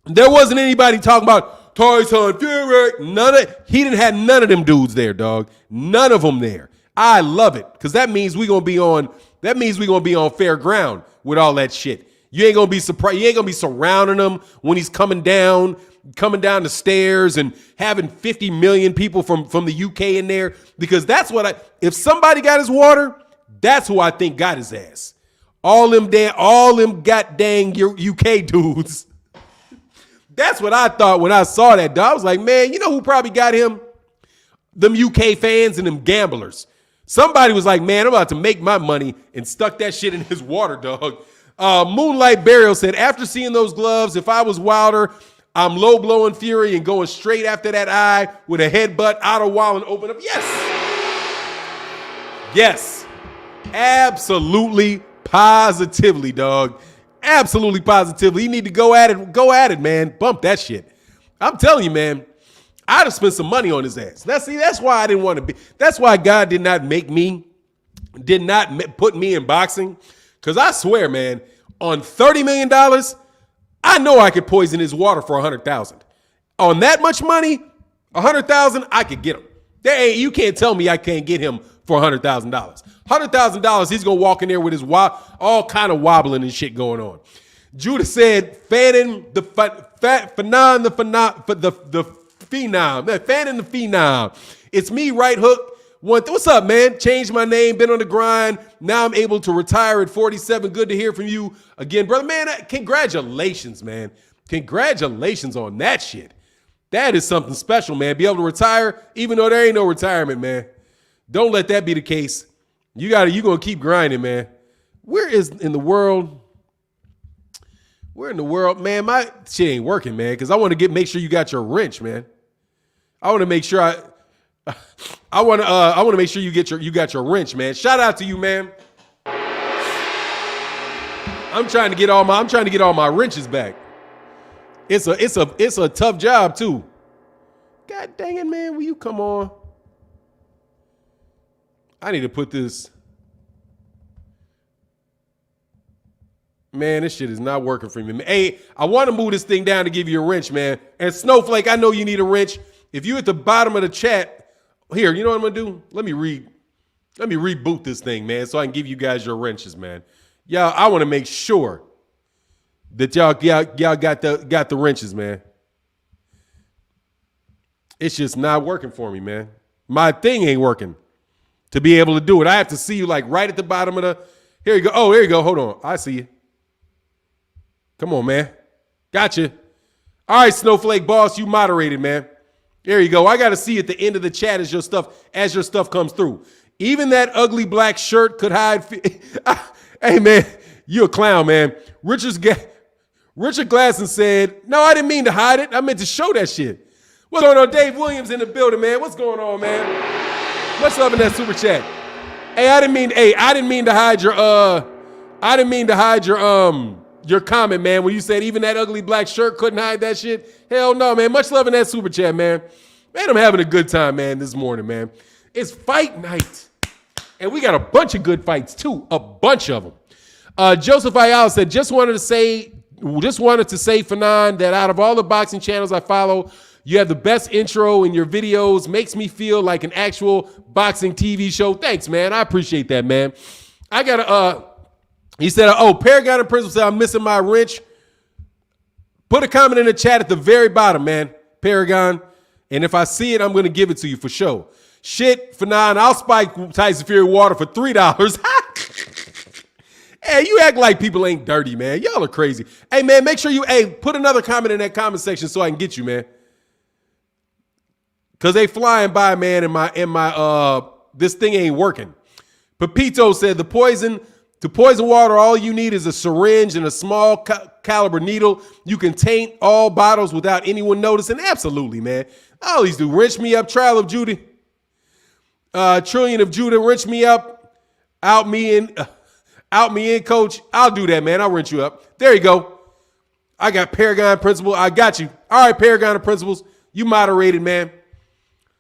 There wasn't anybody talking about Tyson Fury. He didn't have none of them dudes there, dog. None of them there. I love it because that means we're gonna be on fair ground with all that shit. You ain't gonna be surprised. You ain't gonna be surrounding him when he's coming down the stairs and having 50 million people from the UK in there, because that's what if somebody got his water, that's who I think got his ass. All them goddamn UK dudes. That's what I thought when I saw that, dog. I was like, man, you know who probably got him? Them UK fans and them gamblers. Somebody was like, man, I'm about to make my money, and stuck that shit in his water, dog. Moonlight Burial said, after seeing those gloves, if I was Wilder, I'm low blowing Fury and going straight after that eye with a headbutt out of wall and open up. Yes. Absolutely, positively, dog. Absolutely, positively. You need to go at it, man. Bump that shit. I'm telling you, man. I'd have spent some money on his ass. That's why I didn't want to be. That's why God did not put me in boxing. Because I swear, man, on $30 million, I know I could poison his water for $100,000. On that much money, $100,000, I could get him. You can't tell me I can't get him for $100,000. $100,000, he's gonna walk in there with his all kind of wobbling and shit going on. Judah said, Fannon the Phenom. Fannon the Phenom. It's me, Right Hook. What's up, man? Changed my name, been on the grind. Now I'm able to retire at 47. Good to hear from you again, brother. Man, congratulations, man. Congratulations on that shit. That is something special, man. Be able to retire, even though there ain't no retirement, man. Don't let that be the case. You gonna keep grinding, man. Where in the world, man? My shit ain't working, man. Because I want to make sure you got your wrench, man. I want to make sure I want to make sure you got your wrench, man. Shout out to you, man. I'm trying to get all my wrenches back. It's a tough job too. God dang it, man. Will you come on? I need to put this. Man, this shit is not working for me. Hey, I want to move this thing down to give you a wrench, man. And Snowflake, I know you need a wrench. If you at the bottom of the chat, here, you know what I'm gonna do? Let me reboot this thing, man, so I can give you guys your wrenches, man. Y'all, I want to make sure that y'all got the wrenches, man. It's just not working for me, man. My thing ain't working to be able to do it. I have to see you like right at the bottom of the. Here you go. Oh, here you go. Hold on. I see you. Come on, man. Gotcha. All right, Snowflake boss, you moderated, man. There you go. I got to see at the end of the chat as your stuff comes through. Even that ugly black shirt could hide. Hey, man, you a clown, man. Richard Glasson said, no, I didn't mean to hide it. I meant to show that shit. What's going on? Dave Williams in the building, man. What's going on, man? Much love in that super chat. Hey, I didn't mean to hide your comment, man, when you said even that ugly black shirt couldn't hide that shit. Hell no, man. Much love in that super chat, man. Man, I'm having a good time, man, this morning, man. It's fight night. And we got a bunch of good fights, too. A bunch of them. Joseph Ayala said, just wanted to say, Fannon, that out of all the boxing channels I follow, you have the best intro in your videos. Makes me feel like an actual boxing TV show. Thanks, man. I appreciate that, man. I got he said, Paragon and Principal said, I'm missing my wrench. Put a comment in the chat at the very bottom, man, Paragon. And if I see it, I'm going to give it to you for sure. Shit, Fannon, I'll spike Tyson Fury water for $3. Hey, you act like people ain't dirty, man. Y'all are crazy. Hey, man, make sure you, put another comment in that comment section so I can get you, man. Because they flying by, man, in my this thing ain't working. Pepito said, to poison water, all you need is a syringe and a small caliber needle. You can taint all bottles without anyone noticing. Absolutely, man. All these do. Wrench me up, Trial of Judy. Trillion of Judah, wrench me up. Out me in, coach. I'll do that, man. I'll wrench you up. There you go. I got Paragon Principal. I got you. All right, Paragon of Principals. You moderated, man.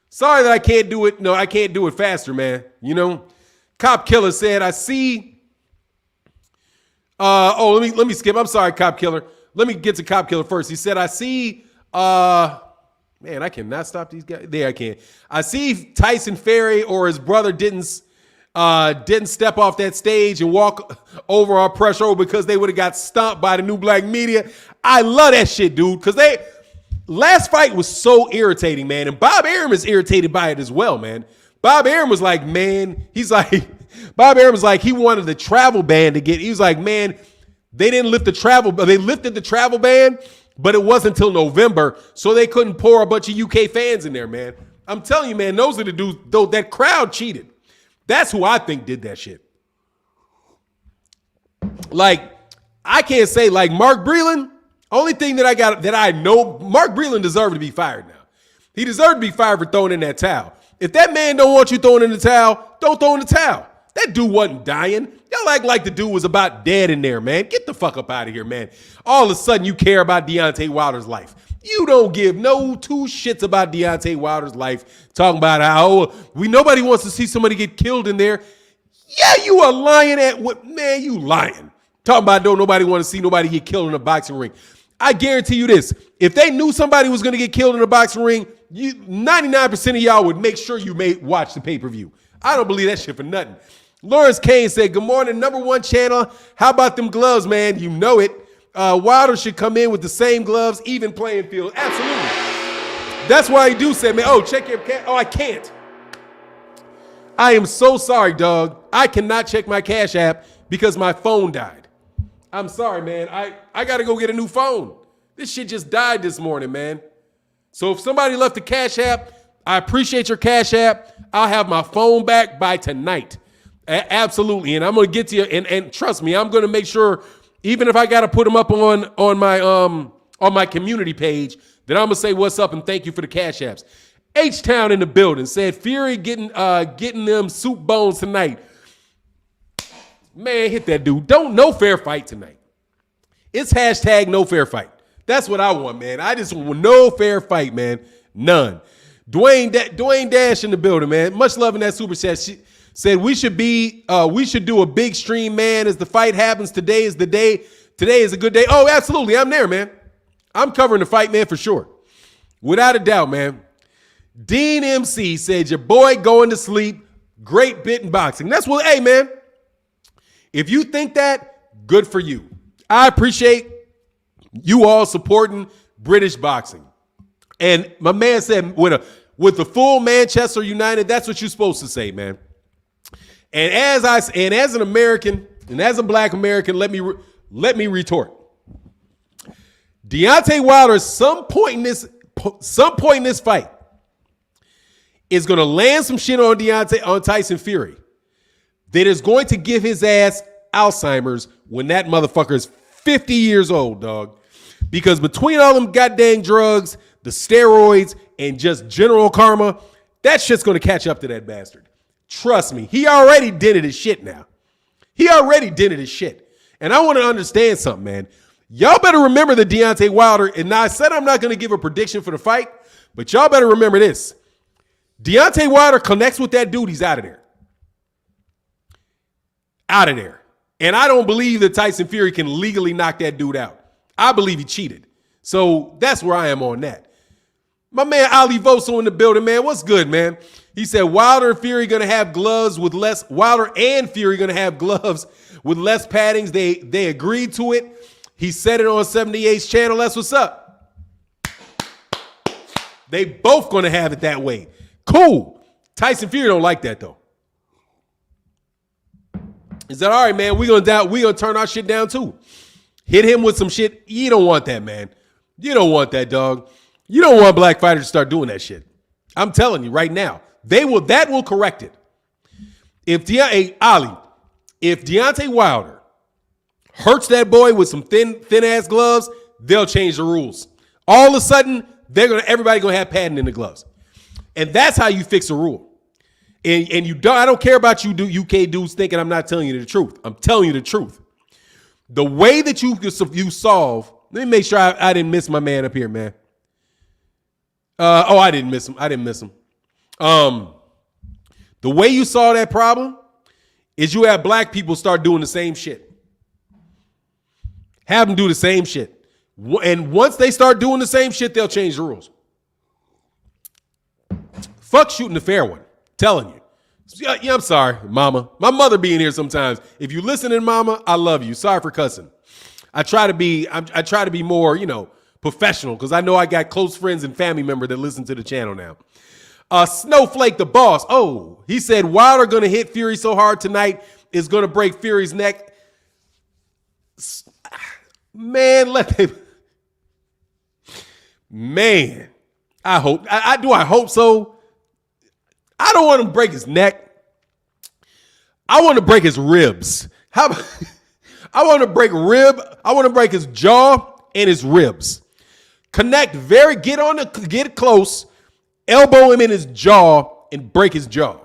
Sorry that I can't do it. No, I can't do it faster, man. You know, Cop Killer said, I see. Let me skip. I'm sorry, Cop Killer. Let me get to Cop Killer first. He said, I see. Man, I cannot stop these guys. There, I can. I see Tyson Fury or his brother didn't step off that stage and walk over our press row because they would have got stomped by the new black media. I love that shit, dude, because last fight was so irritating, man. And Bob Arum is irritated by it as well, man. Bob Arum was like, man, Bob Arum was like, he wanted the travel ban he was like, man, they lifted the travel ban, but it wasn't until November, so they couldn't pour a bunch of UK fans in there, man. I'm telling you, man, those are the dudes, though, that crowd cheated. That's who I think did that shit. Like, I can't say, like, Mark Breland, only thing that I know, Mark Breland deserved to be fired now. He deserved to be fired for throwing in that towel. If that man don't want you throwing in the towel, don't throw in the towel. That dude wasn't dying. Y'all act like the dude was about dead in there, man. Get the fuck up out of here, man. All of a sudden, you care about Deontay Wilder's life. You don't give no two shits about Deontay Wilder's life. Talking about how nobody wants to see somebody get killed in there. Yeah, you are lying at what, man? You lying. Talking about don't nobody want to see nobody get killed in a boxing ring. I guarantee you this: if they knew somebody was going to get killed in a boxing ring, 99% of y'all would make sure you watch the pay-per-view. I don't believe that shit for nothing. Lawrence Kane said, good morning, #1 channel. How about them gloves, man? You know it. Wilder should come in with the same gloves, even playing field. Absolutely. That's why he do say, man, check your cash. I can't. I am so sorry, dog. I cannot check my Cash App because my phone died. I'm sorry, man. I got to go get a new phone This shit just died this morning, man. So if somebody left the Cash App, I appreciate your Cash App. I'll have my phone back by tonight. Absolutely. And I'm going to get to you. And trust me, I'm going to make sure, even if I got to put them up on my community page, that I'm going to say what's up and thank you for the Cash Apps. H-Town in the building said Fury getting them soup bones tonight. Man, hit that dude. No fair fight tonight. It's hashtag no fair fight. That's what I want, man. I just want no fair fight, man. None. Dwayne Dash in the building, man. Much love in that super chat. She said we should do a big stream, man, as the fight happens. Today is the day. Today is a good day. Oh, absolutely. I'm there, man. I'm covering the fight, man, for sure. Without a doubt, man. Dean MC said your boy going to sleep. Great bit in boxing. That's what, hey, man. If you think that, good for you. I appreciate you all supporting British boxing. And my man said with the full Manchester United, that's what you're supposed to say, man. And as an American and as a black American, let me retort. Deontay Wilder, some point in this fight, is going to land some shit on Tyson Fury that is going to give his ass Alzheimer's when that motherfucker is 50 years old, dog. Because between all them goddamn drugs, the steroids, and just general karma, that shit's going to catch up to that bastard. Trust me. He already dented his shit now. He already dented his shit. And I want to understand something, man. Y'all better remember that Deontay Wilder, and now I said I'm not going to give a prediction for the fight, but y'all better remember this. Deontay Wilder connects with that dude, he's out of there. Out of there. And I don't believe that Tyson Fury can legally knock that dude out. I believe he cheated. So that's where I am on that. My man Ali Voso in the building, man. What's good, man? He said Wilder and Fury going to have gloves with less. Wilder and Fury going to have gloves with less paddings. They agreed to it. He said it on 78's channel. That's what's up. They both going to have it that way. Cool. Tyson Fury don't like that though. He said, all right, man, we're gonna turn our shit down too. Hit him with some shit. You don't want that, man. You don't want that, dog. You don't want black fighters to start doing that shit. I'm telling you right now. That will correct it. If Deontay Wilder hurts that boy with some thin ass gloves, they'll change the rules. All of a sudden, everybody gonna have padding in the gloves. And that's how you fix a rule. And I don't care about you UK dudes thinking I'm not telling you the truth. I'm telling you the truth. The way that you solve, let me make sure I didn't miss my man up here, man. I didn't miss him. The way you solve that problem is you have black people start doing the same shit. Have them do the same shit. And once they start doing the same shit, they'll change the rules. Fuck shooting the fair one. Telling you. Yeah, I'm sorry, mama. My mother being here sometimes. If you listening, mama, I love you. Sorry for cussing. I try to be more, professional because I know I got close friends and family members that listen to the channel now. Snowflake the boss. Oh, he said Wilder going to hit Fury so hard tonight is going to break Fury's neck. Man, Man, I hope. I hope so. I don't want him to break his neck. I want to break his ribs. I want to break his jaw and his ribs. Get close, elbow him in his jaw and break his jaw.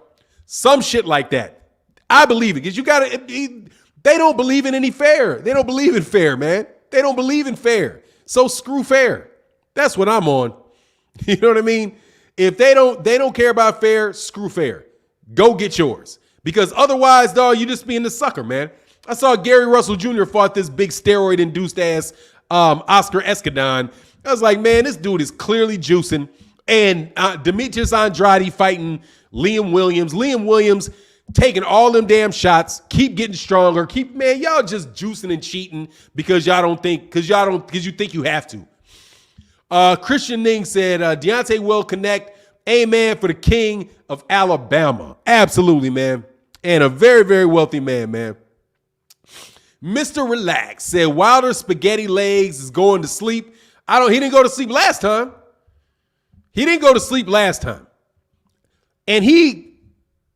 Some shit like that. I believe it because they don't believe in any fair. They don't believe in fair, man. They don't believe in fair. So screw fair. That's what I'm on. You know what I mean? If they don't care about fair, screw fair. Go get yours. Because otherwise, dog, you just being the sucker, man. I saw Gary Russell Jr. fought this big steroid-induced ass Oscar Escadon. I was like, man, this dude is clearly juicing. And Demetrius Andrade fighting Liam Williams. Liam Williams taking all them damn shots, keep getting stronger. Y'all just juicing and cheating because you think you have to. Christian Ning said, Deontay will connect. Amen for the king of Alabama. Absolutely, man. And a very, very wealthy man. Mr. Relax said Wilder spaghetti legs is going to sleep. He didn't go to sleep last time. He didn't go to sleep last time. And he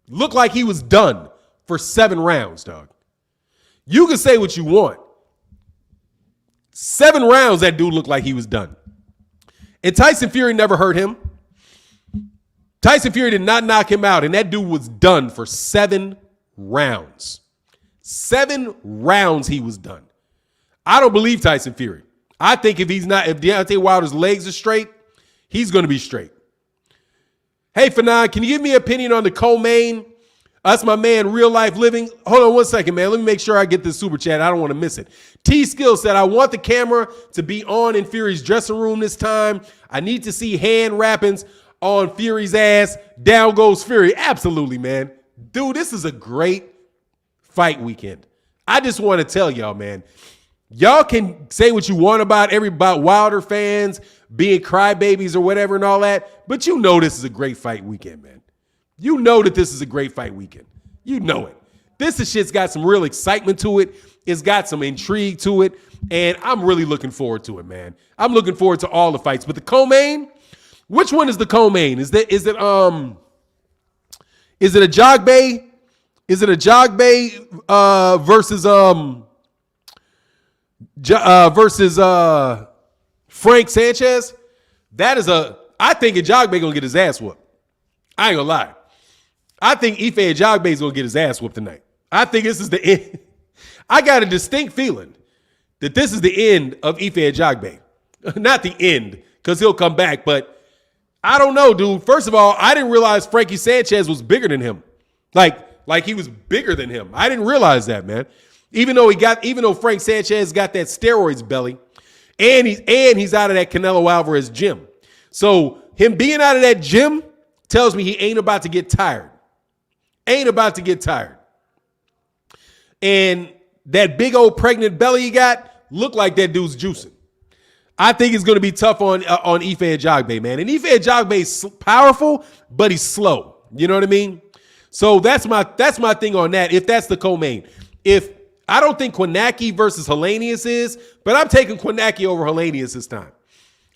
looked like he was done for 7 rounds, dog. You can say what you want. 7 rounds, that dude looked like he was done. And Tyson Fury never hurt him. Tyson Fury did not knock him out, and that dude was done for 7 rounds. 7 rounds he was done. I don't believe Tyson Fury. I think if Deontay Wilder's legs are straight, he's going to be straight. Hey, Fannon, can you give me an opinion on the co-main? That's my man, Real Life Living. Hold on one second, man. Let me make sure I get this super chat. I don't want to miss it. T-Skill said, I want the camera to be on in Fury's dressing room this time. I need to see hand wrappings on Fury's ass. Down goes Fury. Absolutely, man. Dude, this is a great fight weekend. I just want to tell y'all, man, y'all can say what you want about Wilder fans being crybabies or whatever and all that, but you know this is a great fight weekend, man. You know that this is a great fight weekend. You know it. This shit's got some real excitement to it. It's got some intrigue to it, and I'm really looking forward to it, man. I'm looking forward to all the fights. But the co-main, which one is the co-main? Is it a Jogbe? Is it a Jogbe versus Frank Sanchez? I think Jogbe gonna get his ass whooped. I ain't gonna lie. I think Ife Ajagbe is gonna get his ass whooped tonight. I think this is the end. I got a distinct feeling that this is the end of Ife Ajagbe. Not the end, because he'll come back, but I don't know, dude. First of all, I didn't realize Frankie Sanchez was bigger than him. Like he was bigger than him. I didn't realize that, man. Even though Frank Sanchez got that steroids belly, and he's out of that Canelo Alvarez gym. So him being out of that gym tells me he ain't about to get tired. Ain't about to get tired. And that big old pregnant belly he got looked like that dude's juicing. I think it's going to be tough on Ife Ajagbe, man. And Ife Ajagbe is powerful, but he's slow. You know what I mean? So that's my thing on that. If that's the co-main, I don't think Kwanaki versus Helenius is, but I'm taking Kwanaki over Helenius this time.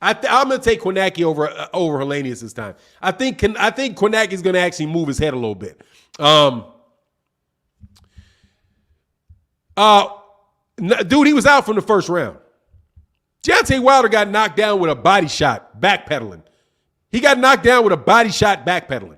I'm going to take Kwanaki over Helenius this time. I think Kwanaki is going to actually move his head a little bit. Dude, he was out from the first round. Deontay Wilder got knocked down with a body shot, backpedaling. He got knocked down with a body shot, backpedaling.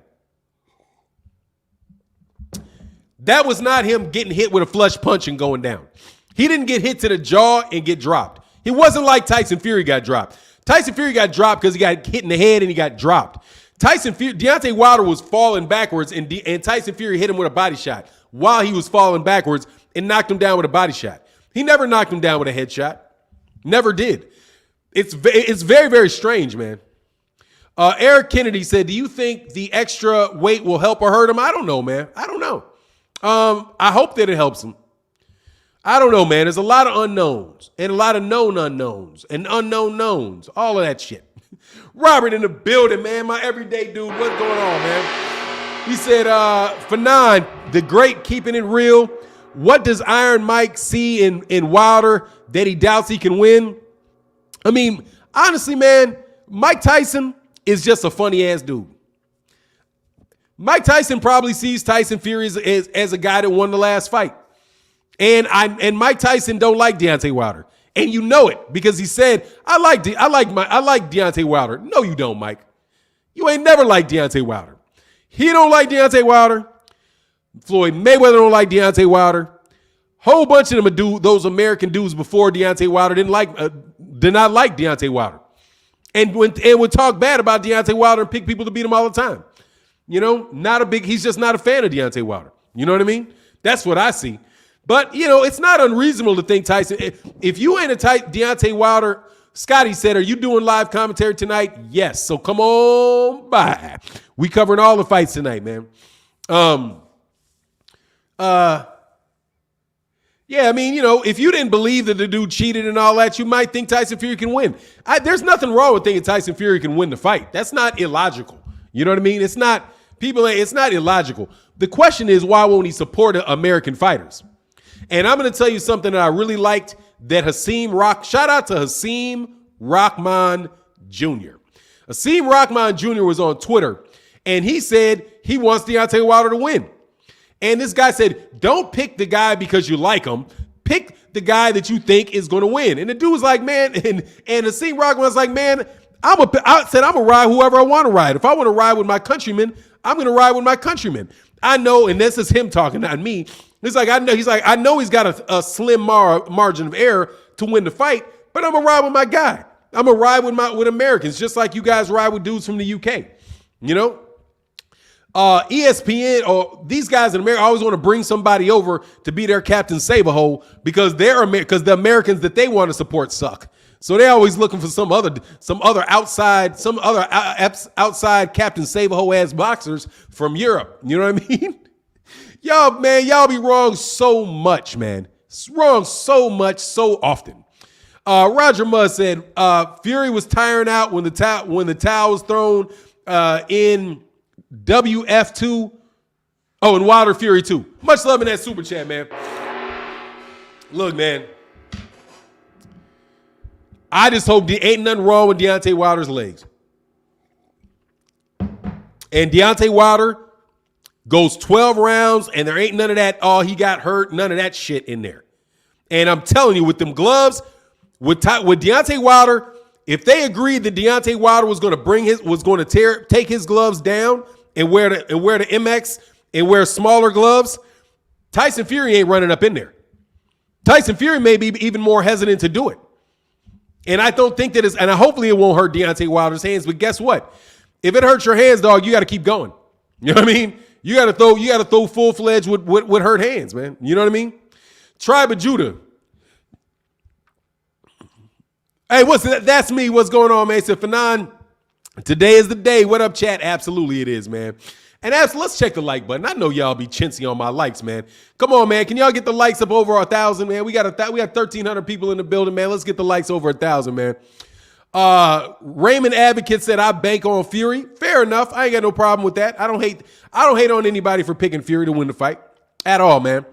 That was not him getting hit with a flush punch and going down. He didn't get hit to the jaw and get dropped. It wasn't like Tyson Fury got dropped. Tyson Fury got dropped because he got hit in the head and he got dropped. Deontay Wilder was falling backwards and Tyson Fury hit him with a body shot while he was falling backwards and knocked him down with a body shot. He never knocked him down with a headshot. Never did. It's very, very strange, man. Eric Kennedy said, do you think the extra weight will help or hurt him? I don't know, man. I don't know. I hope that it helps him. I don't know, man. There's a lot of unknowns and a lot of known unknowns and unknown knowns. All of that shit. Robert in the building, man. My everyday dude. What's going on, man? He said, Fannon, the great, keeping it real. What does Iron Mike see in Wilder that he doubts he can win? I mean, honestly, man, Mike Tyson is just a funny ass dude. Mike Tyson probably sees Tyson Fury as a guy that won the last fight. And Mike Tyson don't like Deontay Wilder. And you know it because he said, I like Deontay Wilder. No, you don't, Mike. You ain't never liked Deontay Wilder. He don't like Deontay Wilder. Floyd Mayweather don't like Deontay Wilder. Whole bunch of them those American dudes before Deontay Wilder did not like Deontay Wilder. And would talk bad about Deontay Wilder and pick people to beat him all the time. You know, he's just not a fan of Deontay Wilder. You know what I mean? That's what I see. But, you know, it's not unreasonable to think Tyson, if you ain't a Deontay Wilder, Scotty said, are you doing live commentary tonight? Yes. So come on by. We covering all the fights tonight, man. Yeah, I mean, you know, if you didn't believe that the dude cheated and all that, you might think Tyson Fury can win. There's nothing wrong with thinking Tyson Fury can win the fight. That's not illogical. You know what I mean? It's not illogical. The question is, why won't he support American fighters? And I'm going to tell you something that I really liked that shout out to Haseem Rahman Jr. Asim Rahman Jr. was on Twitter, and he said he wants Deontay Wilder to win. And this guy said, don't pick the guy because you like him. Pick the guy that you think is going to win. And the dude was like, man, and Asim Rahman was like, man, I said I'm going to ride whoever I want to ride. If I want to ride with my countrymen, I'm going to ride with my countrymen. I know, and this is him talking, not me. It's like, I know he's got a slim margin of error to win the fight, but I'm going to ride with my guy. I'm going to ride with Americans, just like you guys ride with dudes from the UK. You know? ESPN or these guys in America always want to bring somebody over to be their Captain Save-A-Hole because the Americans that they want to support suck. So they're always looking for some other outside Captain Save-A-Hole ass boxers from Europe. You know what I mean? Y'all be wrong so much, man. Wrong so much, so often. Roger Mudd said Fury was tiring out when the towel was thrown in WF2. Oh, and Wilder Fury 2. Much love in that super chat, man. Look, man. I just hope there ain't nothing wrong with Deontay Wilder's legs. And Deontay Wilder goes 12 rounds, and there ain't none of that, oh, he got hurt, none of that shit in there. And I'm telling you, with them gloves, with Deontay Wilder, if they agreed that Deontay Wilder was going to take his gloves down and wear the MX and wear smaller gloves, Tyson Fury ain't running up in there. Tyson Fury may be even more hesitant to do it. And I don't think that and hopefully it won't hurt Deontay Wilder's hands, but guess what? If it hurts your hands, dog, you got to keep going. You know what I mean? You got to throw full-fledged with hurt hands, man. You know what I mean? Tribe of Judah. Hey, what's that? That's me. What's going on, man? So Fannon, today is the day. What up, chat? Absolutely it is, man. And let's check the like button. I know y'all be chintzy on my likes, man. Come on, man. Can y'all get the likes up over 1,000, man? We got 1,300 people in the building, man. Let's get the likes over 1,000, man. Raymond Advocate said I bank on Fury. Fair enough. I ain't got no problem with that. I don't hate on anybody for picking Fury to win the fight at all, man.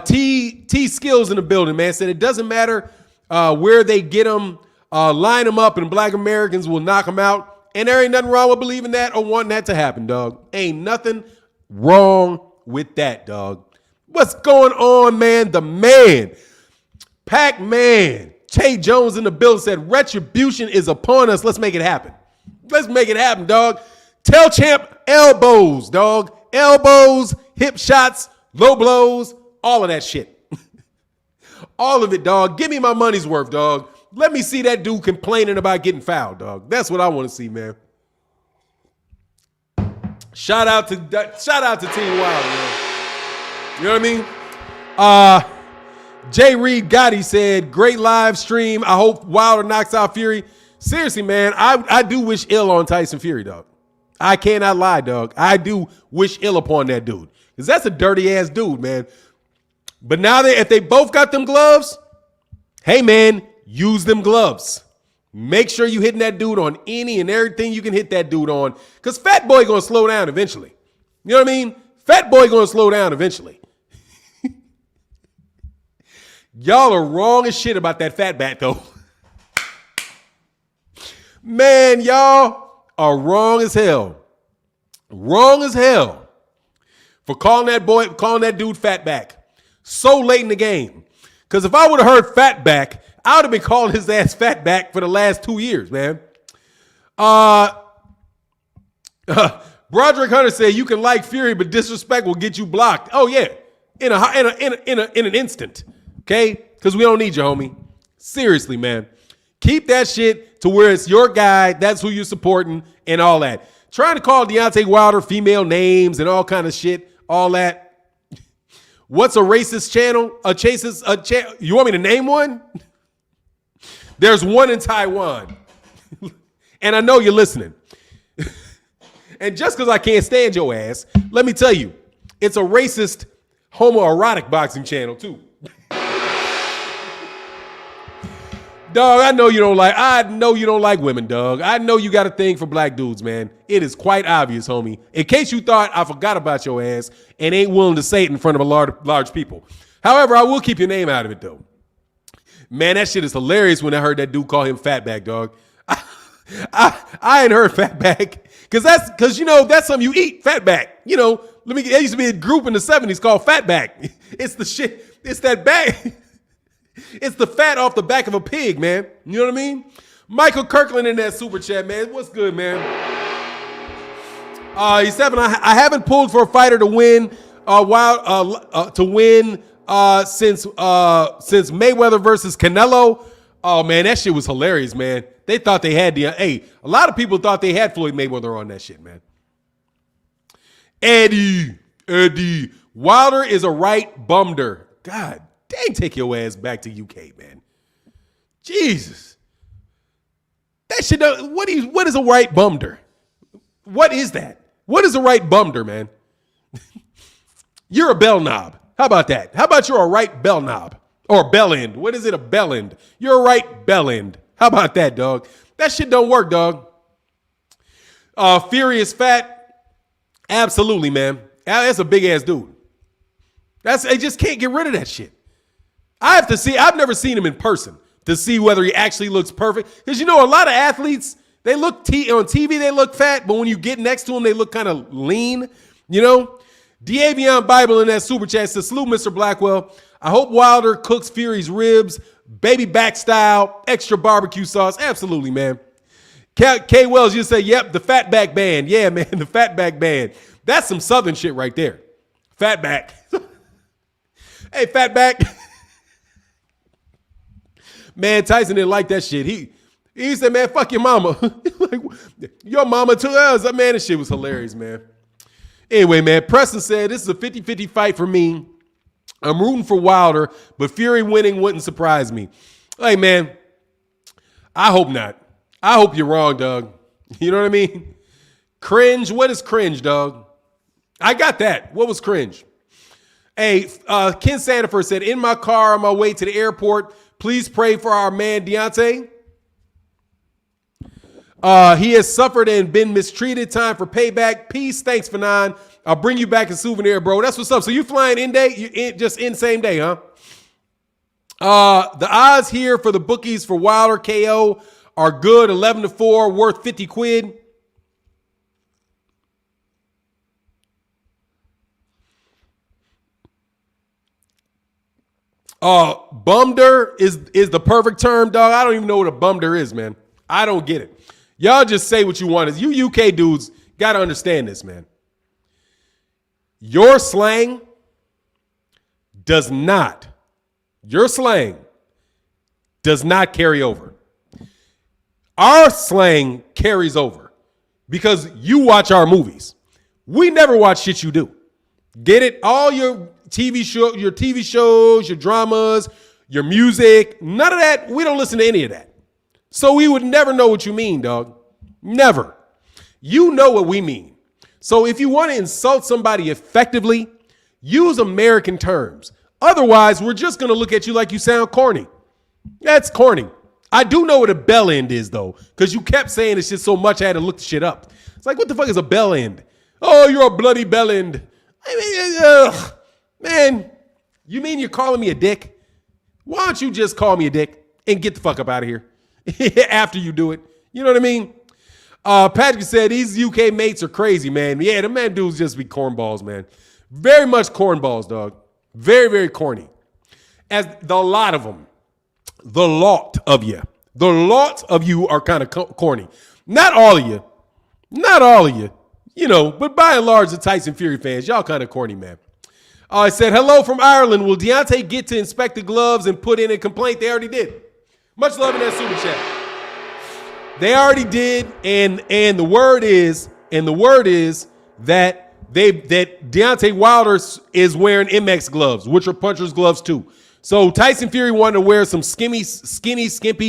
T Skills in the building, man, said it doesn't matter where they get them, line them up, and Black Americans will knock them out. And there ain't nothing wrong with believing that or wanting that to happen, dog. Ain't nothing wrong with that, dog. What's going on, man? The man, Pac-Man, Che Jones in the building said, retribution is upon us. Let's make it happen. Let's make it happen, dog. Tell champ elbows, dog. Elbows, hip shots, low blows, all of that shit. All of it, dog. Give me my money's worth, dog. Let me see that dude complaining about getting fouled, dog. That's what I want to see, man. Shout out to Team Wilder, man. You know what I mean? Jay Reed Gotti said, great live stream. I hope Wilder knocks out Fury. Seriously, man, I do wish ill on Tyson Fury, dog. I cannot lie, dog. I do wish ill upon that dude. Because that's a dirty-ass dude, man. But now if they both got them gloves, hey, man, use them gloves. Make sure you hitting that dude on any and everything you can hit that dude on. Because Fat Boy going to slow down eventually. You know what I mean? Fat Boy going to slow down eventually. Y'all are wrong as shit about that fat bat, though. Man, y'all are wrong as hell. Wrong as hell for calling that dude fat back so late in the game. Because if I would have heard fat back, I would have been calling his ass fat back for the last 2 years, man. Broderick Hunter said you can like Fury, but disrespect will get you blocked. Oh yeah, in an instant. Okay, because we don't need you, homie. Seriously, man. Keep that shit to where it's your guy. That's who you're supporting and all that. Trying to call Deontay Wilder female names and all kind of shit, all that. What's a racist channel? You want me to name one? There's one in Taiwan. And I know you're listening. And just because I can't stand your ass, let me tell you, it's a racist homoerotic boxing channel too. Dog, I know you don't like women, dog. I know you got a thing for black dudes, man. It is quite obvious, homie. In case you thought I forgot about your ass and ain't willing to say it in front of a large people. However, I will keep your name out of it, though. Man, that shit is hilarious when I heard that dude call him fatback, dog. I ain't heard fatback because that's something you eat, fatback. There used to be a group in the 70s called fatback. It's the shit. It's that back. It's the fat off the back of a pig, man. You know what I mean? Michael Kirkland in that super chat, man. What's good, man? He's 7. I haven't pulled for a fighter to win since Mayweather versus Canelo. Oh man, that shit was hilarious, man. They thought they had a lot of people thought they had Floyd Mayweather on that shit, man. Eddie, Wilder is a right bumder. God dang, take your ass back to UK, man. Jesus, that shit. What is a right bumder? What is that? What is a right bumder, man? You're a bell knob. How about that? How about you're a right bell knob or bell end? What is it? A bell end? You're a right bell end. How about that, dog? That shit don't work, dog. Fury is fat. Absolutely, man. That's a big ass dude. They just can't get rid of that shit. I have to see. I've never seen him in person to see whether he actually looks perfect. Because a lot of athletes, they look on TV, they look fat, but when you get next to them, they look kind of lean. D'Avion Bible in that super chat says, salute, Mr. Blackwell. I hope Wilder cooks Fury's ribs, baby back style, extra barbecue sauce. Absolutely, man. K. Wells, you say, yep, the Fatback Band. Yeah, man, the Fatback Band. That's some Southern shit right there. Fatback. Hey, Fatback. Man, Tyson didn't like that shit. He said, man, fuck your mama. Like, your mama too. Man, this shit was hilarious, man. Anyway, man, Preston said, this is a 50-50 fight for me. I'm rooting for Wilder, but Fury winning wouldn't surprise me. Hey, man, I hope not. I hope you're wrong, dog. You know what I mean? Cringe. What is cringe, dog? I got that. What was cringe? Hey, Ken Sandiford said, in my car on my way to the airport, please pray for our man Deontay. He has suffered and been mistreated. Time for payback. Peace. Thanks, Fannon. I'll bring you back a souvenir, bro. That's what's up. So you flying in day? Just in same day, huh? The odds here for the bookies for Wilder KO are good. 11-4, worth 50 quid. Bumder is the perfect term, dog. I don't even know what a bumder is, man. I don't get it. Y'all just say what you want. You UK dudes got to understand this, man. Your slang does not carry over. Our slang carries over because you watch our movies. We never watch shit you do. Get it? All your TV shows, your dramas, your music, none of that. We don't listen to any of that. So we would never know what you mean, dog. Never. You know what we mean. So if you want to insult somebody effectively, use American terms. Otherwise, we're just going to look at you like you sound corny. That's corny. I do know what a bell end is, though, because you kept saying this shit so much I had to look the shit up. It's like, what the fuck is a bell end? Oh, you're a bloody bell end. I mean, man, you mean you're calling me a dick? Why don't you just call me a dick and get the fuck up out of here after you do it? You know what I mean? Patrick said, these UK mates are crazy, man. Yeah, the man dudes just be cornballs, man. Very much cornballs, dog. Very, very corny. As the lot of them. The lot of you. The lot of you are kind of corny. Not all of you. Not all of you. But by and large, the Tyson Fury fans, y'all kind of corny, man. I said, hello from Ireland. Will Deontay get to inspect the gloves and put in a complaint? They already did. Much love in that super chat. They already did, and the word is that Deontay Wilder is wearing MX gloves, which are puncher's gloves too. So Tyson Fury wanted to wear some skimpy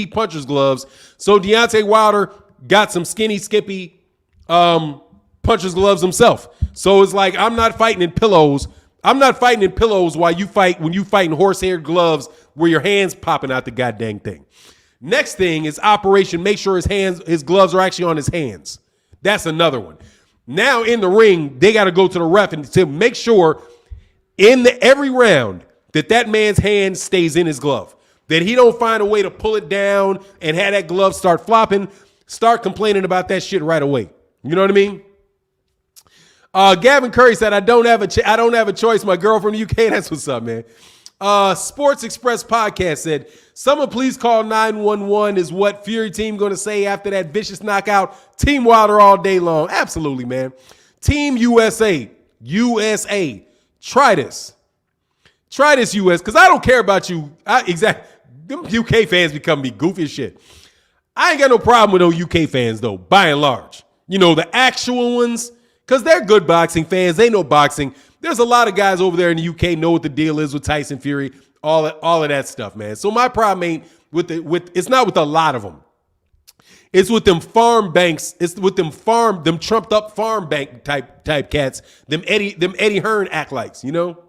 puncher's gloves. So Deontay Wilder got some skimpy puncher's gloves himself. So it's like, I'm not fighting in pillows. I'm not fighting in pillows while you fight when you fight in horsehair gloves where your hands popping out the goddamn thing. Next thing is operation. Make sure his gloves are actually on his hands. That's another one. Now in the ring, they got to go to the ref and to make sure in every round that man's hand stays in his glove. that he don't find a way to pull it down and have that glove start flopping, start complaining about that shit right away. You know what I mean? Gavin Curry said, I don't have a choice. My girl from the UK. That's what's up, man. Sports Express Podcast said, someone please call 911 is what Fury team going to say after that vicious knockout. Team Wilder all day long. Absolutely, man. Team USA. USA. Try this. Try this, US, because I don't care about you. Them UK fans become me goofy as shit. I ain't got no problem with those UK fans, though, by and large. You know, the actual ones, because they're good boxing fans. They know boxing. There's a lot of guys over there in the UK know what the deal is with Tyson Fury, all of that stuff, man. So my problem ain't it's not with a lot of them. It's with them farm banks. It's with them trumped up farm bank type cats. Them Eddie Hearn act likes, you know.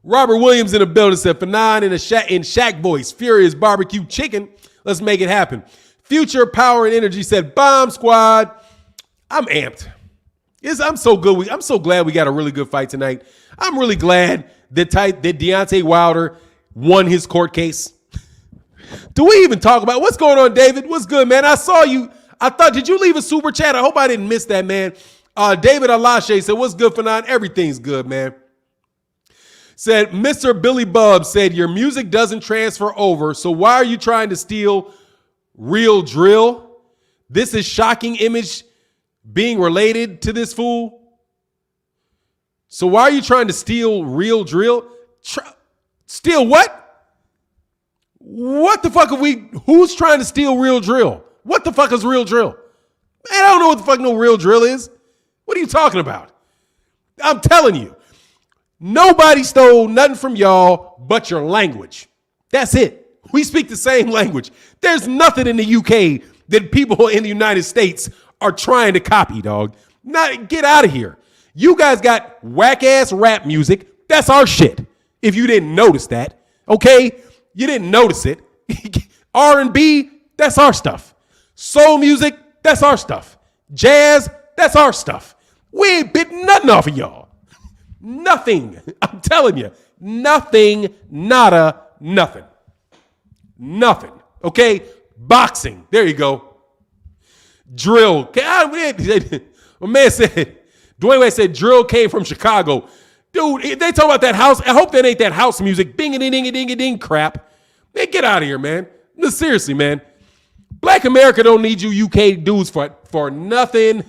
Robert Williams in the building said, Fannon in Shaq voice, Furious barbecue chicken. Let's make it happen. Future Power and Energy said, Bomb Squad. I'm amped. I'm so good. I'm so glad we got a really good fight tonight. I'm really glad that Deontay Wilder won his court case. Do we even talk about what's going on, David? What's good, man? I saw you. Did you leave a super chat? I hope I didn't miss that, man. David Alashe said, what's good, Fannon? Everything's good, man. Said, Mr. Billy Bub said, your music doesn't transfer over, so why are you trying to steal Real Drill? This is shocking image being related to this fool. So why are you trying to steal Real Drill? Steal what? What the fuck who's trying to steal Real Drill? What the fuck is Real Drill? Man, I don't know what the fuck no Real Drill is. What are you talking about? I'm telling you. Nobody stole nothing from y'all but your language. That's it. We speak the same language. There's nothing in the UK that people in the United States are trying to copy, dog. Get out of here. You guys got whack-ass rap music. That's our shit. If you didn't notice that, okay? You didn't notice it. R&B, that's our stuff. Soul music, that's our stuff. Jazz, that's our stuff. We ain't bit nothing off of y'all. Nothing. I'm telling you. Nothing. Nada. Nothing. Nothing. Okay? Boxing. There you go. Drill. God, my man said, Dwayne Wade said drill came from Chicago. Dude, they talk about that house. I hope that ain't that house music. Bing-a-ding-a-ding-a-ding crap. Man, get out of here, man. No, seriously, man. Black America don't need you UK dudes for nothing.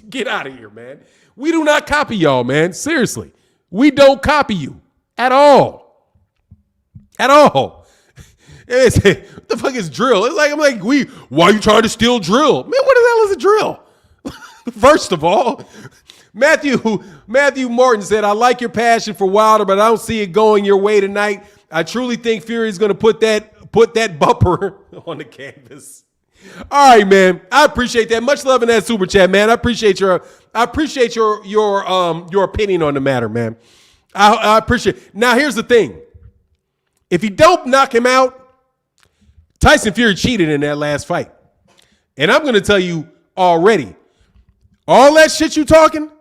Get out of here, man. We do not copy y'all, man. Seriously. We don't copy you at all. At all. What the fuck is drill? I'm like, why are you trying to steal drill? Man, what the hell is a drill? First of all, Matthew Morton said, I like your passion for Wilder, but I don't see it going your way tonight. I truly think Fury's going to put that bumper on the canvas. All right, man. I appreciate that. Much love in that super chat, man. I appreciate your opinion on the matter, man. I appreciate it. Now, here's the thing. If you don't knock him out, Tyson Fury cheated in that last fight. And I'm going to tell you already, all that shit you talking,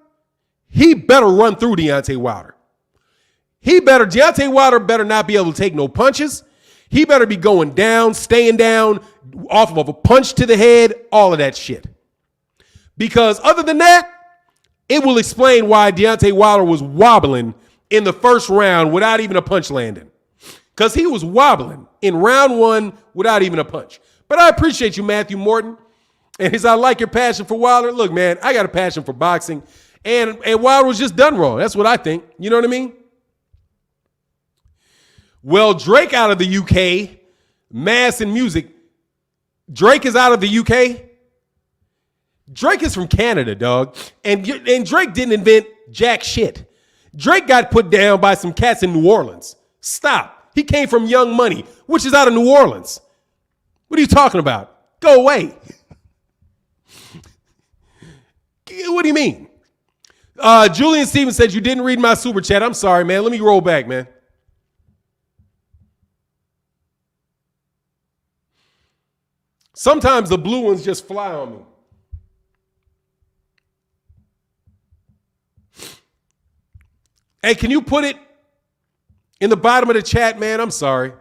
he better run through Deontay Wilder. Deontay Wilder better not be able to take no punches. He better be going down, staying down, off of a punch to the head, all of that shit. Because other than that, it will explain why Deontay Wilder was wobbling in the first round without even a punch landing. Because he was wobbling in round one without even a punch. But I appreciate you, Matthew Morton. And as I like your passion for Wilder, look, man, I got a passion for boxing. And Wilder was just done wrong. That's what I think. You know what I mean? Well, Drake out of the UK, mass and music. Drake is out of the UK. Drake is from Canada, dog. And Drake didn't invent jack shit. Drake got put down by some cats in New Orleans. Stop. He came from Young Money, which is out of New Orleans. What are you talking about? Go away. What do you mean? Julian Stevens said, you didn't read my super chat. I'm sorry, man. Let me roll back, man. Sometimes the blue ones just fly on me. Hey, can you put it In the bottom of the chat, man, I'm sorry.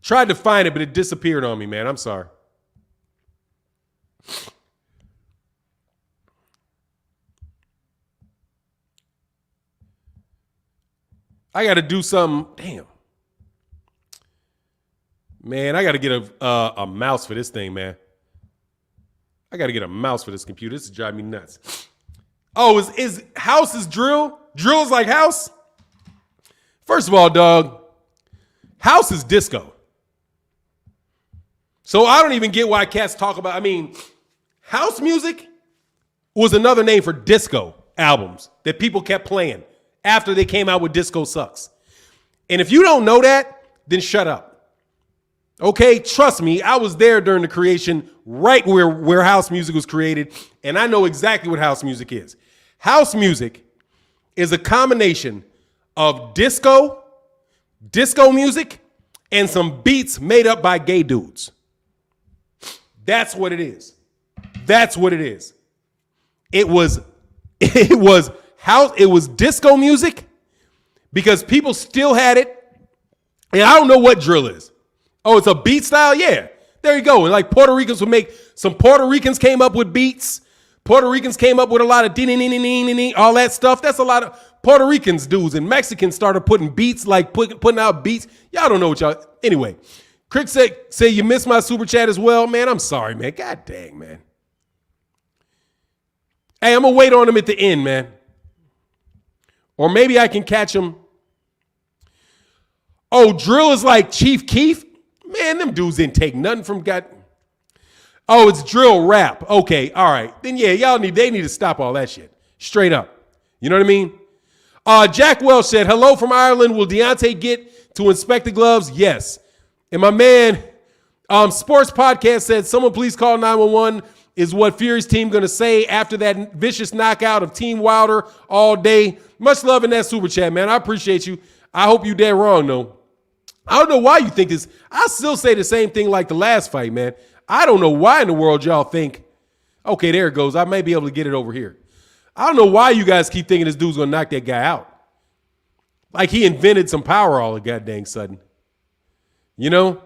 Tried to find it, but it disappeared on me, man. I'm sorry. I got to do something. Damn. Man, I got to get a mouse for this thing, man. I got to get a mouse for this computer. This is driving me nuts. Oh, is house is drill? Drill is like house? First of all, dog, house is disco. So I don't even get why cats talk about, house music was another name for disco albums that people kept playing after they came out with Disco Sucks. And if you don't know that, then shut up. Okay, trust me, I was there during the creation, right where house music was created, and I know exactly what house music is. House music is a combination of disco music, and some beats made up by gay dudes. That's what it is. That's what it is. It was disco music because people still had it. And I don't know what drill is. Oh, it's a beat style? Yeah. There you go. And like Puerto Ricans would make, some Puerto Ricans came up with beats. Puerto Ricans came up with a lot of all that stuff. That's a lot of Puerto Ricans dudes, and Mexicans started putting beats, like putting out beats. Y'all don't know what y'all. Anyway, Crick say you missed my super chat as well. Man, I'm sorry, man. God dang, man. Hey, I'm going to wait on him at the end, man. Or maybe I can catch him. Oh, drill is like Chief Keef? Man, them dudes didn't take nothing from God. Oh, it's drill rap. Okay, all right. Then yeah, they need to stop all that shit. Straight up. You know what I mean? Jack Welsh said, hello from Ireland. Will Deontay get to inspect the gloves? Yes. And my man, Sports Podcast said, someone please call 911. Is what Fury's team going to say after that vicious knockout of Team Wilder all day? Much love in that super chat, man. I appreciate you. I hope you dead wrong, though. I don't know why you think this. I still say the same thing like the last fight, man. I don't know why in the world y'all think, okay, there it goes. I may be able to get it over here. I don't know why you guys keep thinking this dude's going to knock that guy out. Like he invented some power all of goddamn sudden. You know?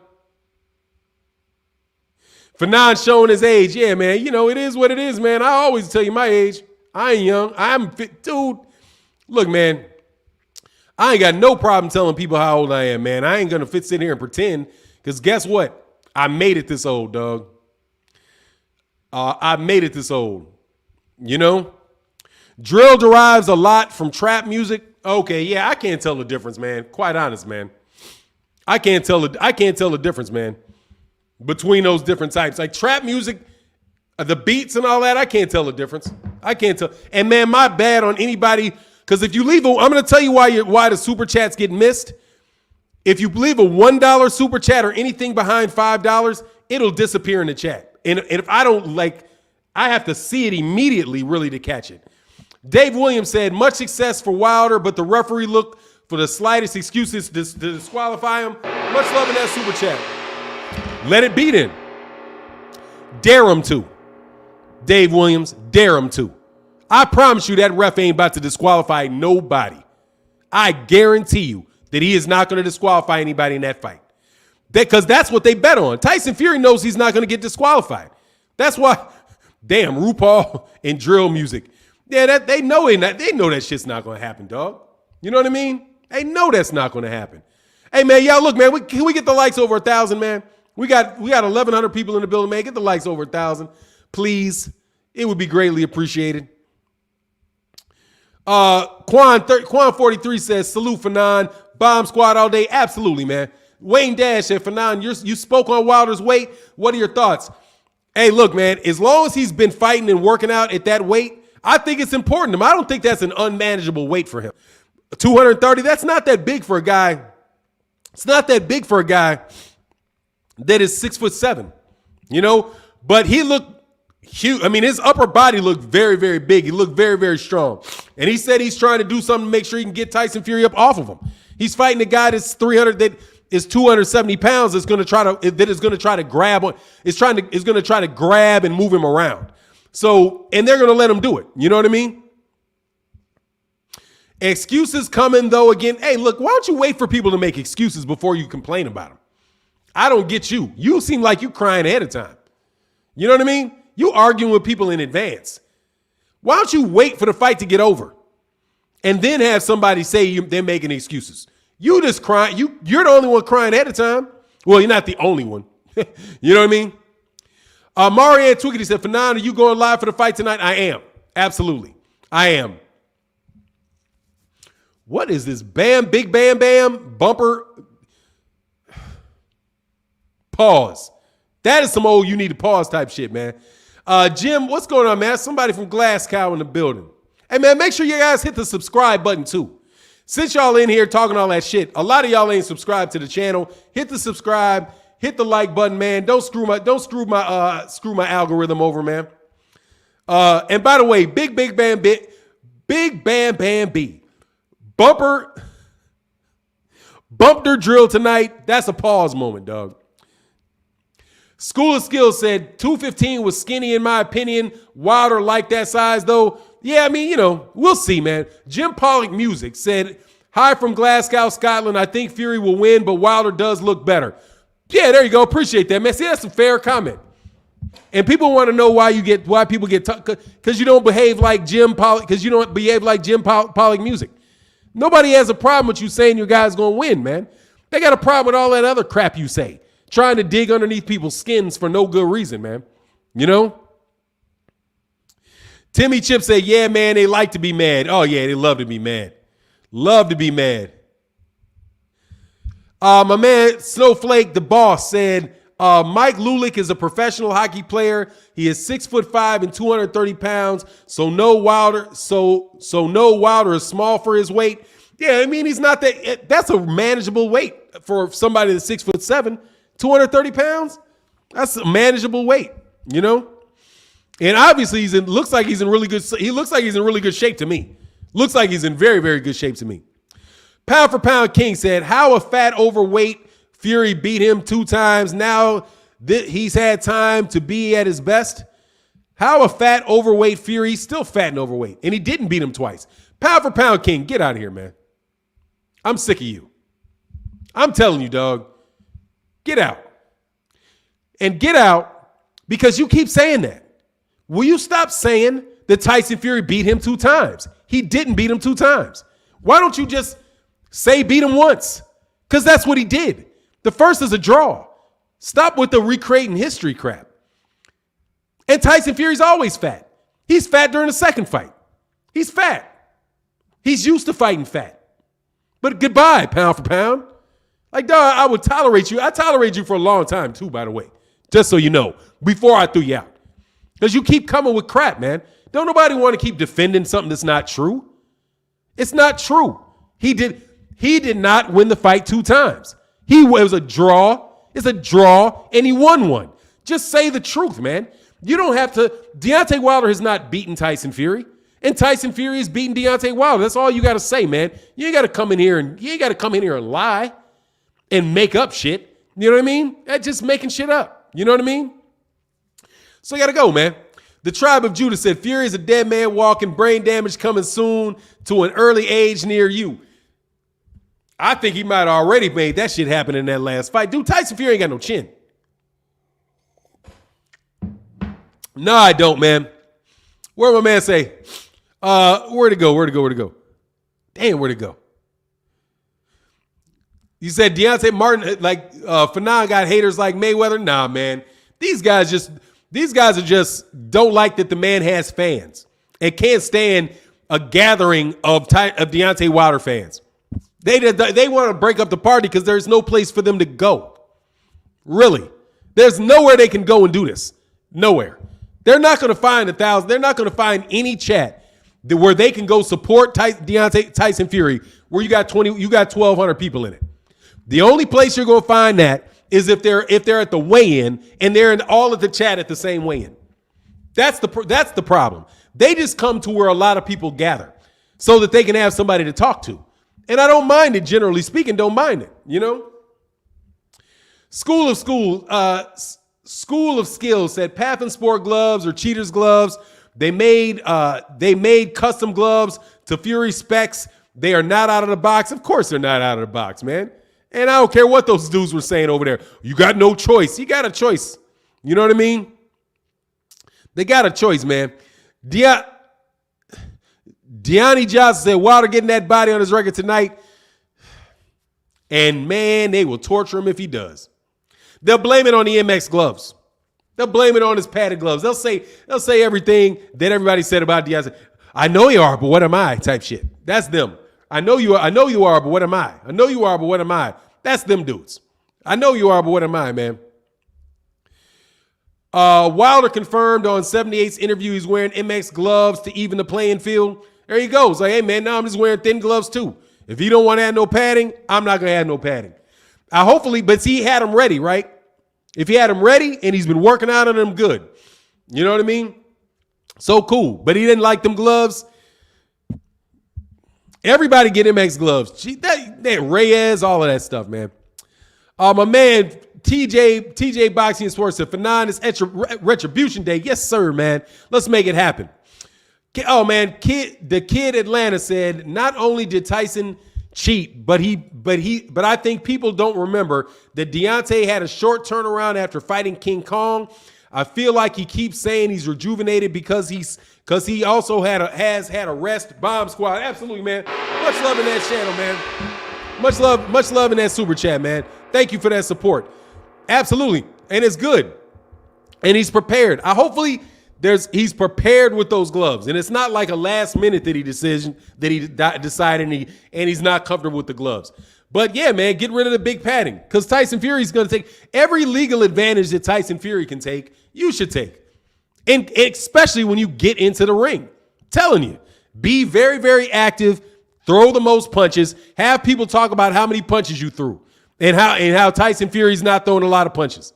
Fannon showing his age. Yeah, man. You know, it is what it is, man. I always tell you my age. I ain't young. I'm fit. Dude, look, man. I ain't got no problem telling people how old I am, man. I ain't going to sit here and pretend because guess what? I made it this old, dog. I made it this old. You know? Drill derives a lot from trap music. Okay, yeah, I can't tell the difference, man. Quite honest, man. I can't tell the difference, man, between those different types. Like trap music, the beats and all that, I can't tell the difference. I can't tell. And man, my bad on anybody, because if you leave, I'm going to tell you why the super chats get missed. If you leave a $1 super chat or anything behind $5, it'll disappear in the chat. And if I don't I have to see it immediately really to catch it. Dave Williams said, much success for Wilder, but the referee looked for the slightest excuses to disqualify him. Much love in that super chat. Let it be then. Dare him to. Dave Williams, dare him to. I promise you that ref ain't about to disqualify nobody. I guarantee you that he is not going to disqualify anybody in that fight. Because that's what they bet on. Tyson Fury knows he's not going to get disqualified. That's why, damn, RuPaul and drill music. Yeah, they know that shit's not going to happen, dog. You know what I mean? They know that's not going to happen. Hey, man, y'all, look, man, can we get the likes over 1,000, man? We got 1,100 people in the building, man. Get the likes over 1,000, please. It would be greatly appreciated. Quan 43 says, salute Fannon. Bomb squad all day. Absolutely, man. Wayne Dash said, Fannon, you spoke on Wilder's weight. What are your thoughts? Hey, look, man, as long as he's been fighting and working out at that weight, I think it's important to him. I don't think that's an unmanageable weight for him. 230, that's not that big for a guy. It's not that big for a guy that is 6'7", you know, but he looked huge. I mean, his upper body looked very, very big. He looked very, very strong. And he said he's trying to do something to make sure he can get Tyson Fury up off of him. He's fighting a guy that's 300, that is 270 pounds, is going to try to grab and move him around. So, and they're going to let him do it. You know what I mean? Excuses coming, though, again. Hey, look, why don't you wait for people to make excuses before you complain about them? I don't get you. You seem like you crying ahead of time. You know what I mean? You arguing with people in advance. Why don't you wait for the fight to get over and then have somebody say they're making excuses? You just crying. You're the only one crying ahead of time. Well, you're not the only one. You know what I mean? Marianne Twiggity said, Fannon, are you going live for the fight tonight? I am. Absolutely. I am. What is this? Big bam bam bumper? Pause. That is some old you need to pause type shit, man. Jim, what's going on, man? Somebody from Glass Cow in the building. Hey, man, make sure you guys hit the subscribe button, too. Since y'all in here talking all that shit, a lot of y'all ain't subscribed to the channel. Hit the subscribe. Hit the like button, man. Don't screw my algorithm over, man. And by the way, Big Bam B. Bumper drill tonight. That's a pause moment, dog. School of Skills said 215 was skinny in my opinion. Wilder like that size though. Yeah, I mean, you know, we'll see, man. Jim Pollock Music said, hi from Glasgow, Scotland. I think Fury will win, but Wilder does look better. Yeah, there you go. Appreciate that, man. See, that's a fair comment. And people want to know why people get because you don't behave like Jim Pollock, because you don't behave like Jim Pollock Music. Nobody has a problem with you saying your guy's gonna win, man. They got a problem with all that other crap you say. Trying to dig underneath people's skins for no good reason, man. You know? Timmy Chip said, yeah, man, they like to be mad. Oh, yeah, they love to be mad. Love to be mad. My man, Snowflake, the boss, said, Mike Lulick is a professional hockey player. He is 6'5" and 230 pounds. So no Wilder is small for his weight. Yeah, I mean, he's not that. That's a manageable weight for somebody that's 6'7". 230 pounds? That's a manageable weight, you know? And obviously looks like he's in really good shape to me. Looks like he's in very, very good shape to me. Pound for Pound King said, how a fat overweight Fury beat him 2 times. Now he's had time to be at his best. How a fat overweight Fury, still fat and overweight, and he didn't beat him twice. Pound for Pound King, get out of here, man. I'm sick of you. I'm telling you, dog. Get out. And get out because you keep saying that. Will you stop saying that Tyson Fury beat him 2 times? He didn't beat him 2 times. Why don't you just say beat him once? Because that's what he did. The first is a draw. Stop with the recreating history crap. And Tyson Fury's always fat. He's fat during the second fight. He's fat. He's used to fighting fat. But goodbye, pound for pound. Like, dog, I would tolerate you. I tolerated you for a long time, too, by the way. Just so you know, before I threw you out. Because you keep coming with crap, man. Don't nobody want to keep defending something that's not true. It's not true. He did not win the fight 2 times. It was a draw. It's a draw, and he won one. Just say the truth, man. You don't have to. Deontay Wilder has not beaten Tyson Fury. And Tyson Fury has beaten Deontay Wilder. That's all you got to say, man. You ain't got to come in here and lie and make up shit. You know what I mean? That's just making shit up. You know what I mean? So you got to go, man. The Tribe of Judah said, Fury is a dead man walking, brain damage coming soon to an early age near you. I think he might have already made that shit happen in that last fight. Dude, Tyson Fury ain't got no chin. No, I don't, man. Where'd my man say? Where'd it go? Damn, where'd it go? You said Deontay Martin, like Fannon got haters like Mayweather. Nah, man. These guys are just don't like that the man has fans and can't stand a gathering of Deontay Wilder fans. They want to break up the party because there's no place for them to go. Really. There's nowhere they can go and do this. Nowhere. They're not going to find 1,000. They're not going to find any chat where they can go support Tyson Fury where you got 1,200 people in it. The only place you're going to find that is if they're at the weigh-in and they're in all of the chat at the same weigh-in. That's the problem. They just come to where a lot of people gather so that they can have somebody to talk to. And I don't mind it, generally speaking, don't mind it, you know? School School of Skills said Path and Sport gloves or cheaters gloves. They made custom gloves to Fury specs. They are not out of the box. Of course they're not out of the box, man. And I don't care what those dudes were saying over there. You got no choice. You got a choice. You know what I mean? They got a choice, man. Deontay Johnson said Wilder getting that body on his record tonight. And man, they will torture him if he does. They'll blame it on the MX gloves. They'll blame it on his padded gloves. They'll say everything that everybody said about Deontay. I know you are, but what am I? Type shit. That's them. I know you are, but what am I? I know you are, but what am I? That's them dudes. I know you are, but what am I, man? Wilder confirmed on 78's interview he's wearing MX gloves to even the playing field. There he goes. Like, hey, man, now I'm just wearing thin gloves too. If you don't want to add no padding, I'm not going to add no padding. But he had them ready, right? If he had them ready and he's been working out on them, good. You know what I mean? So cool. But he didn't like them gloves. Everybody get MX gloves. That Reyes, all of that stuff, man. My man, TJ Boxing and Sports said, Fannon, it's Retribution Day. Yes, sir, man. Let's make it happen. Oh, man, the kid Atlanta said, not only did Tyson cheat, but I think people don't remember that Deontay had a short turnaround after fighting King Kong. I feel like he keeps saying he's rejuvenated because he also has had a rest. Bomb Squad, absolutely, man. Much love in that channel, man. Much love in that super chat, man. Thank you for that support. Absolutely, and it's good, and he's prepared. He's prepared with those gloves, and it's not like a last minute that he decided and he's not comfortable with the gloves. But yeah, man, get rid of the big padding because Tyson Fury is going to take every legal advantage that Tyson Fury can take. You should take, and especially when you get into the ring. I'm telling you, be very, very active. Throw the most punches. Have people talk about how many punches you threw and how Tyson Fury's not throwing a lot of punches.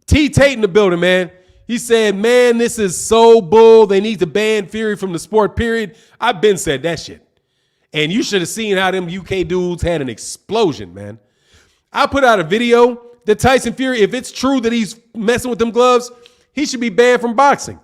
T. Tate in the building, man. He said, man, this is so bull. They need to ban Fury from the sport, period. I've been said that shit. And you should have seen how them UK dudes had an explosion, man. I put out a video that Tyson Fury, if it's true that he's messing with them gloves, he should be banned from boxing.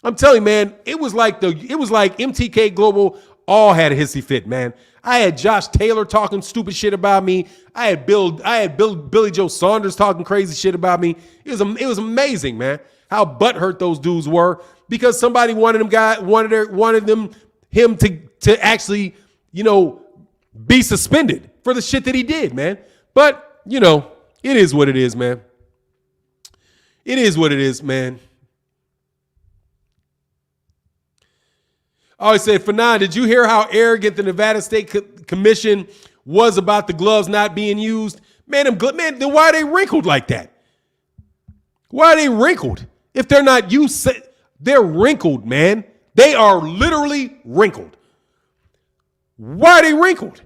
I'm telling you, man, it was like MTK Global all had a hissy fit, man. I had Josh Taylor talking stupid shit about me. I had Billy Joe Saunders talking crazy shit about me. It was amazing, man, how butthurt those dudes were because somebody wanted him to actually, be suspended for the shit that he did, man. But, it is what it is, man. It is what it is, man. I always say, Fannon, did you hear how arrogant the Nevada State Commission was about the gloves not being used? Man, then why are they wrinkled like that? Why are they wrinkled? If they're not used, they're wrinkled, man. They are literally wrinkled. Why are they wrinkled?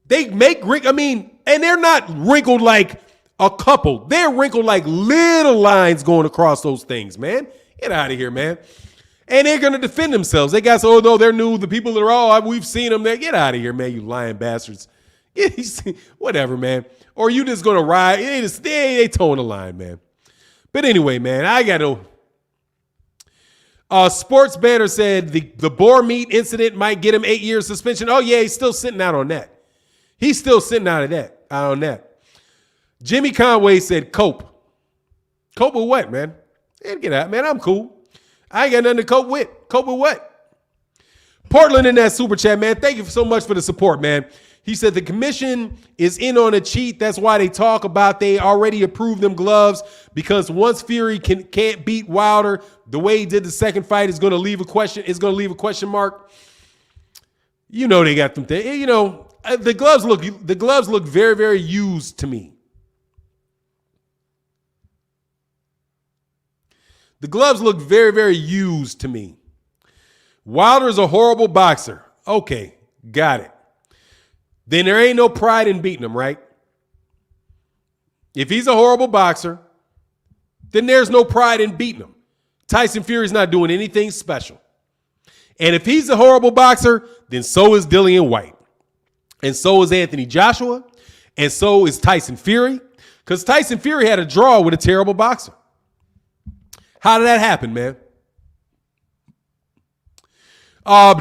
They make and they're not wrinkled like a couple. They're wrinkled like little lines going across those things, man. Get out of here, man. And they're going to defend themselves. They got, no, they're new. The people that are we've seen them there. Get out of here, man, you lying bastards. Whatever, man. Or you just going to ride. They towing the line, man. But anyway, man, I got to. Sports Banner said the boar meat incident might get him 8 years suspension. Oh, yeah, he's still sitting out on that. He's still sitting out on that. Jimmy Conway said cope. Cope with what, man? Man, get out, man. I'm cool. I ain't got nothing to cope with. Cope with what? Portland in that super chat, man. Thank you so much for the support, man. He said the commission is in on a cheat. That's why they talk about they already approved them gloves because once Fury can't beat Wilder the way he did the second fight is going to leave a question mark. They got them there. The gloves look very, very used to me. The gloves look very, very used to me. Wilder's a horrible boxer. Okay, got it. Then there ain't no pride in beating him, right? If he's a horrible boxer, then there's no pride in beating him. Tyson Fury's not doing anything special. And if he's a horrible boxer, then so is Dillian White. And so is Anthony Joshua. And so is Tyson Fury. Because Tyson Fury had a draw with a terrible boxer. How did that happen, man?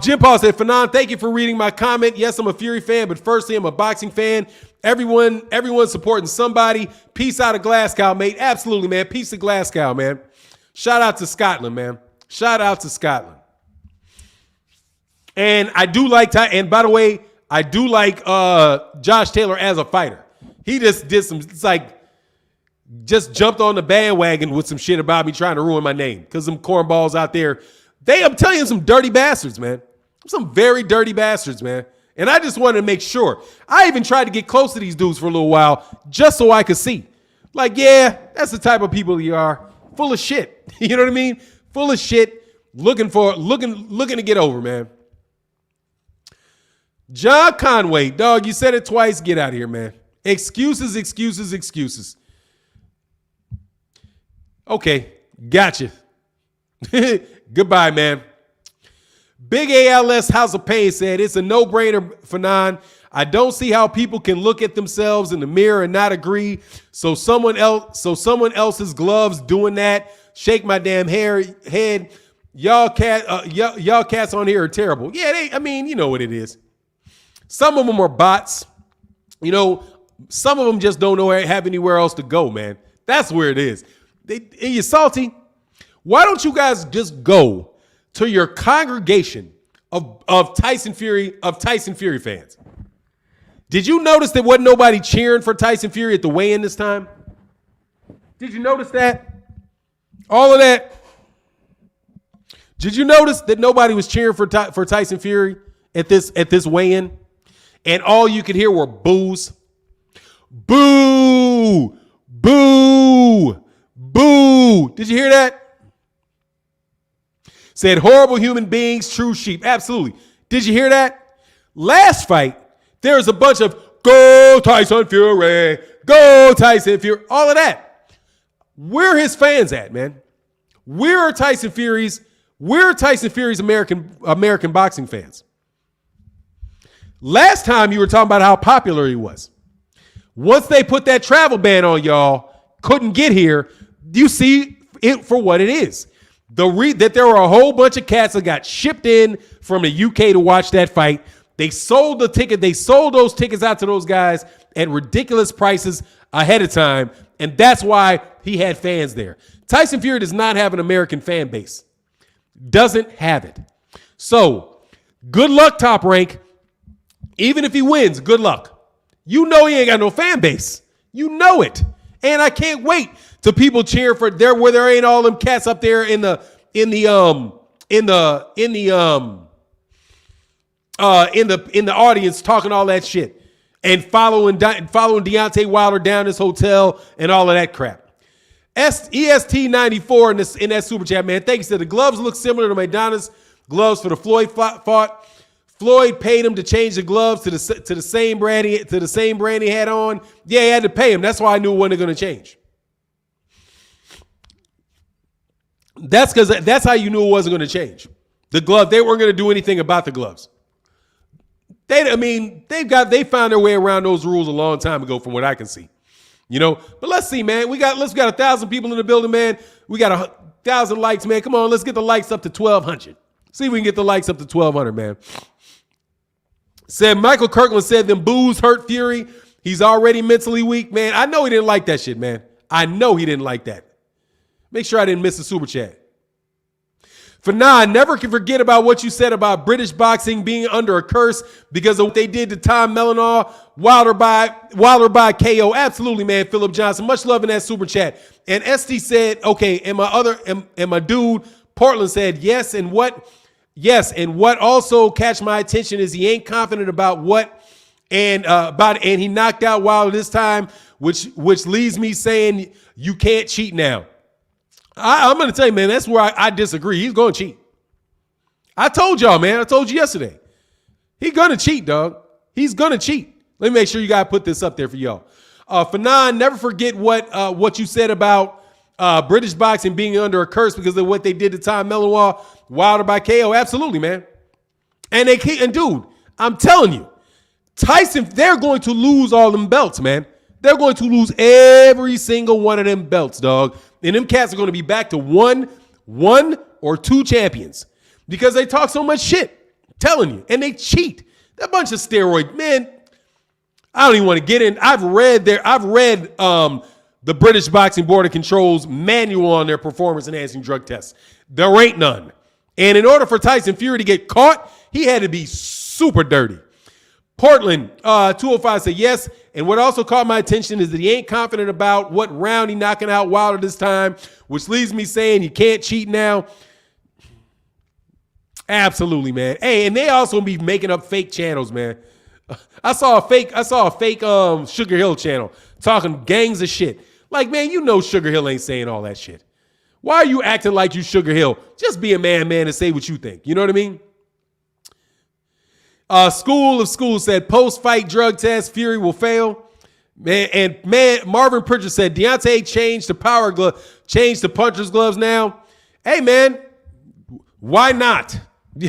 Jim Paul said, Fannon, thank you for reading my comment. Yes, I'm a Fury fan, but firstly, I'm a boxing fan. Everyone supporting somebody. Peace out of Glasgow, mate. Absolutely, man. Peace of Glasgow, man. Shout out to Scotland, man. Shout out to Scotland. And I do like, and by the way, I do like Josh Taylor as a fighter. He just did some, it's like, just jumped on the bandwagon with some shit about me trying to ruin my name. Because some cornballs out there, I'm telling you, some dirty bastards, man. Some very dirty bastards, man. And I just wanted to make sure. I even tried to get close to these dudes for a little while just so I could see. Like, yeah, that's the type of people you are. Full of shit. You know what I mean? Full of shit. Looking to get over, man. John Conway, dog, you said it twice. Get out of here, man. Excuses, excuses, excuses. Okay, gotcha. Goodbye, man. Big ALS House of Pain said, it's a no-brainer, Fannon. I don't see how people can look at themselves in the mirror and not agree. So someone else's gloves doing that. Shake my damn head. Y'all cats on here are terrible. Yeah, you know what it is. Some of them are bots. You know, some of them just don't have anywhere else to go, man. That's where it is. You salty? Why don't you guys just go to your congregation of Tyson Fury fans? Did you notice that wasn't nobody cheering for Tyson Fury at the weigh-in this time? Did you notice that? All of that. Did you notice that nobody was cheering for Tyson Fury at this weigh-in? And all you could hear were boos. Boo! Boo! Boo! Did you hear that? Said horrible human beings, true sheep. Absolutely. Did you hear that? Last fight, there was a bunch of go Tyson Fury, go Tyson Fury, all of that. Where are his fans at, man? Where are Tyson Fury's American boxing fans? Last time you were talking about how popular he was. Once they put that travel ban on y'all, couldn't get here, you see it for what it is. That there were a whole bunch of cats that got shipped in from the UK to watch that fight. They sold the ticket. They sold those tickets out to those guys at ridiculous prices ahead of time. And that's why he had fans there. Tyson Fury does not have an American fan base. Doesn't have it. So good luck, Top Rank. Even if he wins, good luck. You know he ain't got no fan base. You know it. And I can't wait till people cheer for there where there ain't all them cats up there in the audience talking all that shit and following Deontay Wilder down his hotel and all of that crap. EST94 in that super chat, man. Thank you. Said the gloves look similar to Madonna's gloves for the Floyd fought. Floyd paid him to change the gloves to the same brand he had on. Yeah, he had to pay him. That's why I knew when they're going to change. That's how you knew it wasn't going to change. The glove, they weren't going to do anything about the gloves. They found their way around those rules a long time ago, from what I can see. You know, but let's see, man. We got 1,000 people in the building, man. We got 1,000 likes, man. Come on, let's get the likes up to 1,200. See if we can get the likes up to 1,200, man. Said Michael Kirkland said them boos hurt Fury. He's already mentally weak, man. I know he didn't like that shit, man. I know he didn't like that. Make sure I didn't miss the super chat. Fannon, never can forget about what you said about British boxing being under a curse because of what they did to Tom Mellenau, Wilder by KO. Absolutely, man. Philip Johnson, much love in that super chat. And ST said, okay, and my dude Portland said yes, and what also catch my attention is he ain't confident about and he knocked out Wilder this time, which leaves me saying you can't cheat now. I'm going to tell you, man, that's where I disagree. He's going to cheat. I told y'all, man. I told you yesterday. He's going to cheat, dog. He's going to cheat. Let me make sure you got to put this up there for y'all. Fannon, never forget what you said about British boxing being under a curse because of what they did to Tom Mellenau, Wilder by KO. Absolutely, man. And dude, I'm telling you, Tyson, they're going to lose all them belts, man. They're going to lose every single one of them belts, dog. And them cats are going to be back to one or two champions because they talk so much shit. I'm telling you. And they cheat. They're a bunch of steroids. Man, I don't even want to get in. I've read the British Boxing Board of Control's manual on their performance-enhancing drug tests. There ain't none. And in order for Tyson Fury to get caught, he had to be super dirty. Portland, 205 said yes. And what also caught my attention is that he ain't confident about what round he knocking out Wilder this time, which leaves me saying you can't cheat now. Absolutely, man. Hey, and they also be making up fake channels, man. I saw a fake Sugar Hill channel talking gangs of shit. Like, man, you know Sugar Hill ain't saying all that shit. Why are you acting like you Sugar Hill? Just be a man, and say what you think. You know what I mean? School of Schools said post-fight drug test, Fury will fail. Man, Marvin Pritchard said Deontay changed to puncher's gloves now. Hey, man, why not?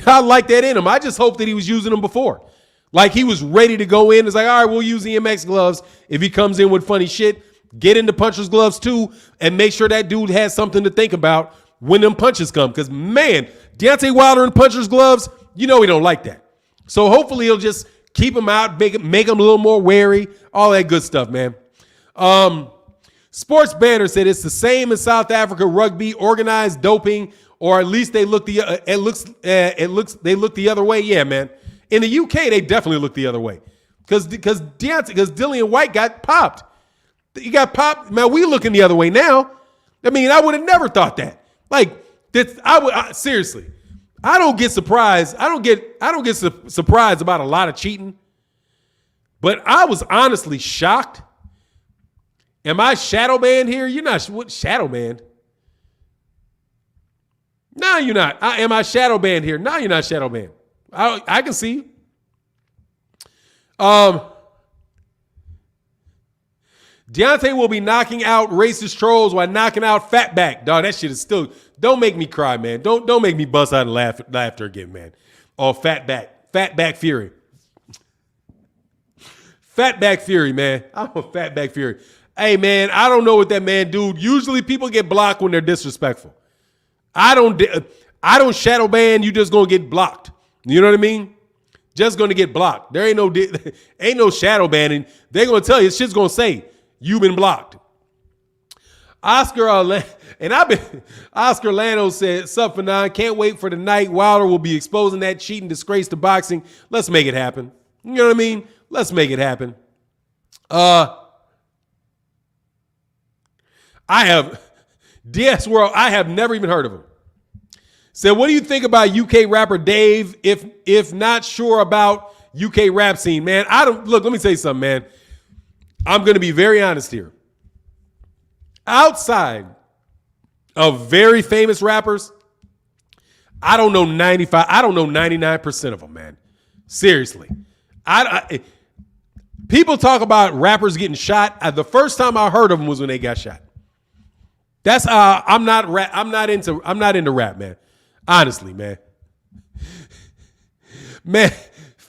I like that in him. I just hope that he was using them before. Like he was ready to go in. It's like, all right, we'll use the MX gloves. If he comes in with funny shit, get into puncher's gloves too and make sure that dude has something to think about when them punches come. Because, man, Deontay Wilder in puncher's gloves, you know he don't like that. So hopefully he'll just keep him out, make him a little more wary, all that good stuff, man. Sports Banner said it's the same in South Africa rugby, organized doping, or at least they look the other way. Yeah, man. In the UK, they definitely look the other way because Dillian White got popped. He got popped. Man, we looking the other way now. I mean, I would have never thought that. Like, seriously. I don't get surprised. I don't get surprised about a lot of cheating. But I was honestly shocked. Am I shadow banned here? You're not. What shadow banned? No, you're not. Am I shadow banned here? No, you're not shadow banned. I can see you. Deontay will be knocking out racist trolls while knocking out Fatback. Dog, that shit is still. Don't make me cry, man. Don't make me bust out and laughter again, man. Oh, Fatback Fury. Fatback Fury, man. I'm a Fatback Fury. Hey, man, I don't know what that man do. Usually people get blocked when they're disrespectful. I don't shadow ban. You just gonna get blocked. You know what I mean? Just gonna get blocked. There ain't no shadow banning. They're gonna tell you shit's gonna say you've been blocked. Oscar Lano said, "Sup, Fannon? Can't wait for the night Wilder will be exposing that cheating disgrace to boxing. Let's make it happen." You know what I mean? Let's make it happen. DS World. I have never even heard of him. Said, what do you think about UK rapper Dave? If not sure about UK rap scene, man, let me say something, man. I'm going to be very honest here. Outside of very famous rappers, I don't know 99% of them, man. Seriously. People talk about rappers getting shot. The first time I heard of them was when they got shot. That's I'm not into rap, man. Honestly, man. Man,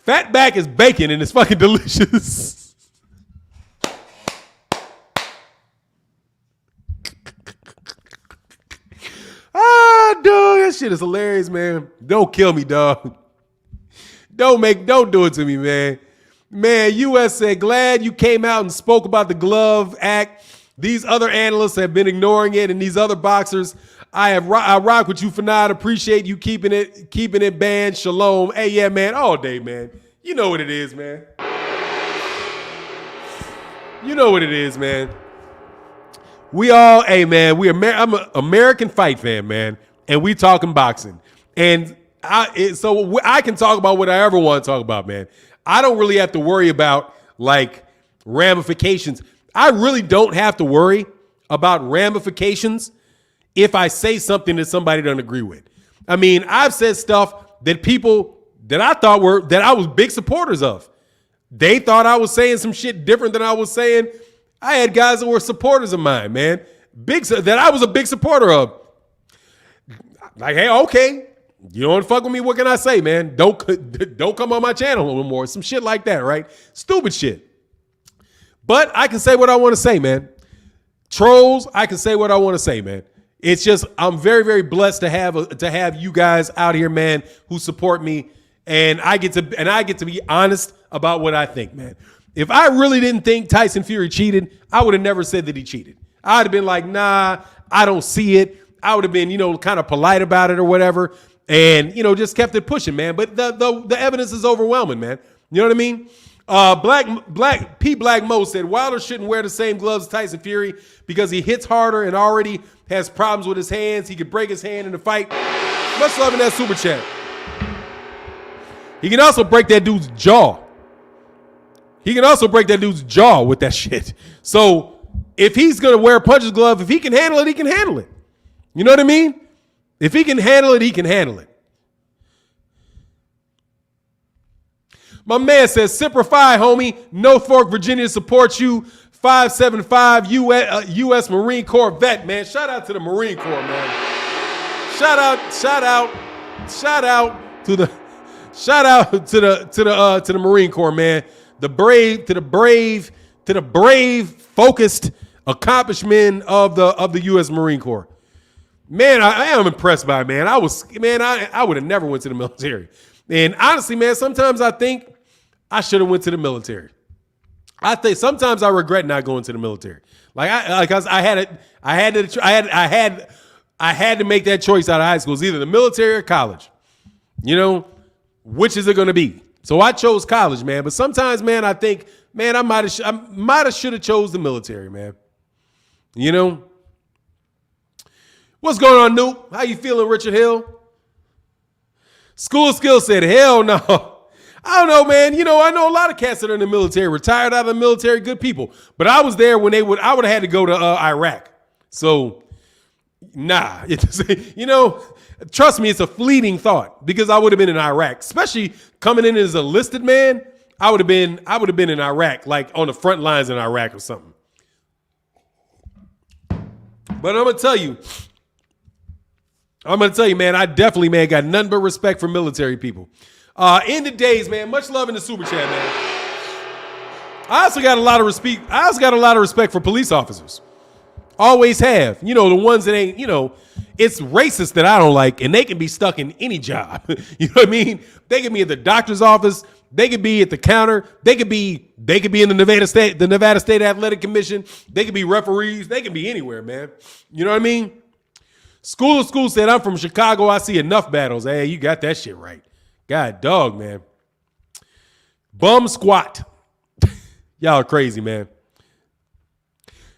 Fatback is bacon and it's fucking delicious. Dog, that shit is hilarious, man. Don't kill me, dog. Don't do it to me, man. Man, US said, glad you came out and spoke about the glove act. These other analysts have been ignoring it, and these other boxers, I rock with you, Fannon. Appreciate you keeping it banned. Shalom. Hey, yeah, man, all day, man. You know what it is, man. You know what it is, man. I'm an American fight fan, man, and we talking boxing. And so I can talk about what I ever want to talk about, man. I don't really have to worry about, like, ramifications. I really don't have to worry about ramifications if I say something that somebody doesn't agree with. I mean, I've said stuff that people that I thought that I was big supporters of. They thought I was saying some shit different than I was saying. I had guys that were supporters of mine, man. That I was a big supporter of. Like, hey, okay. You don't fuck with me, what can I say, man? Don't come on my channel no more. Some shit like that, right? Stupid shit. But I can say what I want to say, man. Trolls, I can say what I want to say, man. It's just I'm very, very blessed to have you guys out here, man, who support me, and I get to be honest about what I think, man. If I really didn't think Tyson Fury cheated, I would have never said that he cheated. I'd have been like, nah, I don't see it. I would have been, kind of polite about it or whatever, and just kept it pushing, man. But the evidence is overwhelming, man. You know what I mean? Black Mo said Wilder shouldn't wear the same gloves as Tyson Fury because he hits harder and already has problems with his hands. He could break his hand in the fight. Much love in that super chat. He can also break that dude's jaw. He can also break that dude's jaw with that shit. So if he's going to wear a puncher's glove, if he can handle it, he can handle it. You know what I mean? If he can handle it, he can handle it. My man says, Simplify, homie. North Fork, Virginia supports you. 575 U.S. Marine Corps vet, man. Shout out to the Marine Corps, man. Shout out to the Marine Corps, man. The brave, focused accomplishment of the U.S. Marine Corps. Man, I am impressed by it, man. I would have never went to the military. And honestly, man, sometimes I think I should have went to the military. I think sometimes I regret not going to the military. Because I had to make that choice out of high school. It's either the military or college. Which is it going to be? So I chose college, man. But sometimes, man, I think, man, I might have should have chose the military, man. What's going on, Noop? How you feeling, Richard Hill? School of Skills said, hell no. I don't know, man. I know a lot of cats that are in the military, retired out of the military, good people. But I was there when I would have had to go to Iraq. So, nah. Trust me, it's a fleeting thought because I would have been in Iraq, especially coming in as a listed man. I would have been in Iraq, like on the front lines in Iraq or something. But I'm gonna tell you, man, I definitely, man, got nothing but respect for military people. In the days, man, much love in the super chat, man. I also got a lot of respect for police officers. Always have. The ones that ain't, it's racist that I don't like, and they can be stuck in any job. You know what I mean? They can be at the doctor's office. They could be at the counter. They could be in the Nevada State Athletic Commission. They could be referees. They can be anywhere, man. You know what I mean? School of School said, I'm from Chicago. I see enough battles. Hey, you got that shit right. God dog, man. Bum squat. Y'all are crazy, man.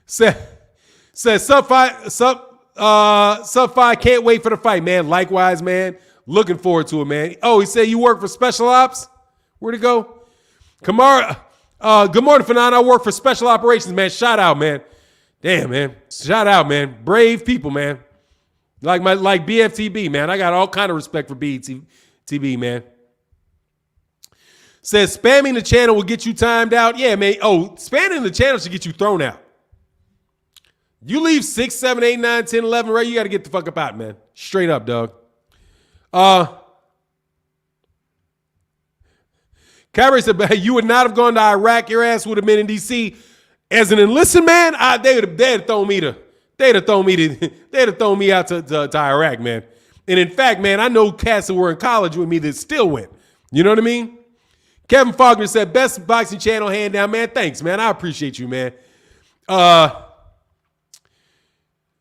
Said sub five can't wait for the fight, man. Likewise, man. Looking forward to it, man. Oh, he said you work for special ops? Where'd it go? Kamara, good morning, Fannon. I work for special operations, man. Shout out, man. Damn, man. Shout out, man. Brave people, man. Like BFTB, man. I got all kind of respect for BTB, man. Says spamming the channel will get you timed out. Yeah, man. Oh, spamming the channel should get you thrown out. You leave 6, 7, 8, 9, 10, 11, right? You got to get the fuck up out, man. Straight up, dog. Kyrie said, you would not have gone to Iraq. Your ass would have been in D.C. As an enlisted man, they'd have thrown me out to Iraq, man. And in fact, man, I know cats that were in college with me that still went. You know what I mean? Kevin Faulkner said, best boxing channel, hand down, man. Thanks, man. I appreciate you, man.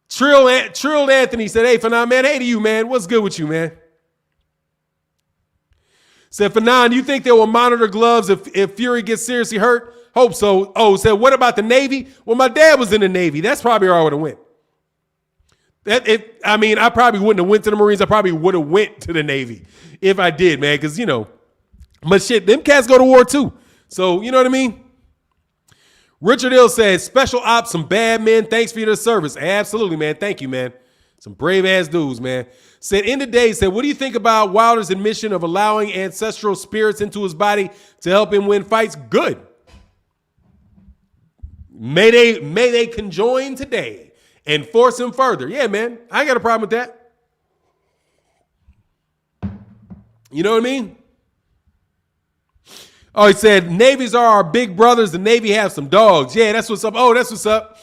Trilled Anthony said, hey, Fannon, man. Hey to you, man. What's good with you, man? Said, Fannon, you think they will monitor gloves if Fury gets seriously hurt? Hope so. Oh, said, what about the Navy? Well, my dad was in the Navy. That's probably where I would have went. I probably wouldn't have went to the Marines. I probably would have went to the Navy if I did, man. Because, but shit, them cats go to war too. So, you know what I mean? Richard Hill says, special ops, some bad men. Thanks for your service. Absolutely, man. Thank you, man. Some brave ass dudes, man. Said, in the day, said, what do you think about Wilder's admission of allowing ancestral spirits into his body to help him win fights? Good. May they conjoin today and force him further. Yeah, man. I ain't got a problem with that. You know what I mean? Oh, he said Navies are our big brothers. The Navy have some dogs. Yeah, that's what's up. Oh, that's what's up.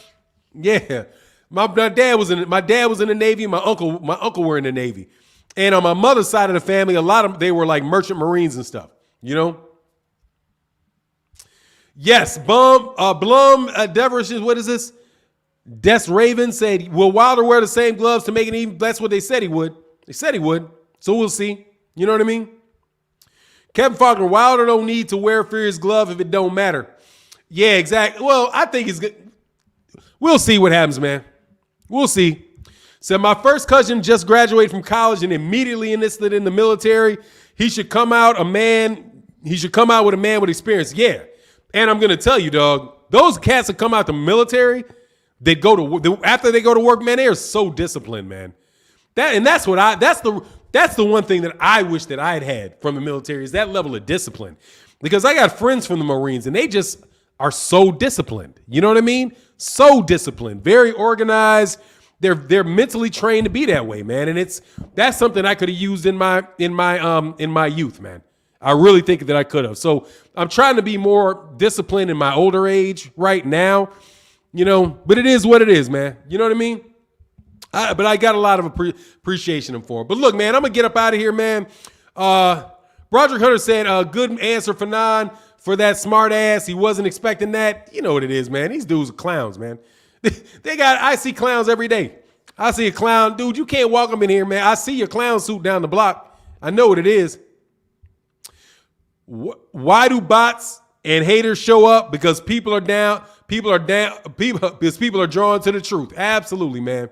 Yeah, my dad was in the Navy. My uncle were in the Navy, and on my mother's side of the family, a lot of they were like merchant marines and stuff. You know. Yes, Blum, Deverish, what is this? Des Raven said, will Wilder wear the same gloves to make it even? That's what they said he would. They said he would. So we'll see. You know what I mean? Kevin Faulkner, Wilder don't need to wear Fury's glove if it don't matter. Yeah, exactly. Well, I think it's good. We'll see what happens, man. We'll see. Said, my first cousin just graduated from college and immediately enlisted in the military. He should come out with a man with experience. Yeah. And I'm going to tell you, dog, those cats that come out the military, after they go to work, man, they are so disciplined, man. That's the one thing that I wish that I had from the military is that level of discipline. Because I got friends from the Marines and they just are so disciplined. You know what I mean? So disciplined, very organized. They're mentally trained to be that way, man. And that's something I could have used in my youth, man. I really think that I could have. So I'm trying to be more disciplined in my older age right now, you know, but it is what it is, man. You know what I mean? But I got a lot of appreciation for him. But look, man, I'm going to get up out of here, man. Broderick Hunter said, good answer for Fannon for that smart ass. He wasn't expecting that. You know what it is, man. These dudes are clowns, man. I see clowns every day. I see a clown. Dude, you can't walk them in here, man. I see your clown suit down the block. I know what it is. Why do bots and haters show up? Because people are down. Because people are drawn to the truth. Absolutely, man.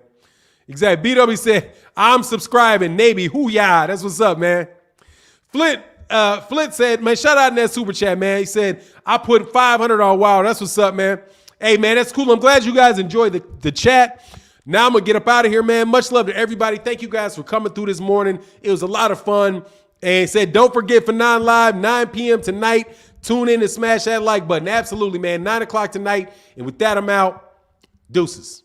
Exactly. BW said, I'm subscribing. Navy, hoo-yah. That's what's up, man. Flint said, man, shout out in that super chat, man. He said, I put 500 on Wild. That's what's up, man. Hey, man, that's cool. I'm glad you guys enjoyed the chat. Now I'm going to get up out of here, man. Much love to everybody. Thank you guys for coming through this morning. It was a lot of fun. And said, don't forget Fannon Live, 9 p.m. tonight. Tune in and smash that like button. Absolutely, man. 9 o'clock tonight. And with that, I'm out. Deuces.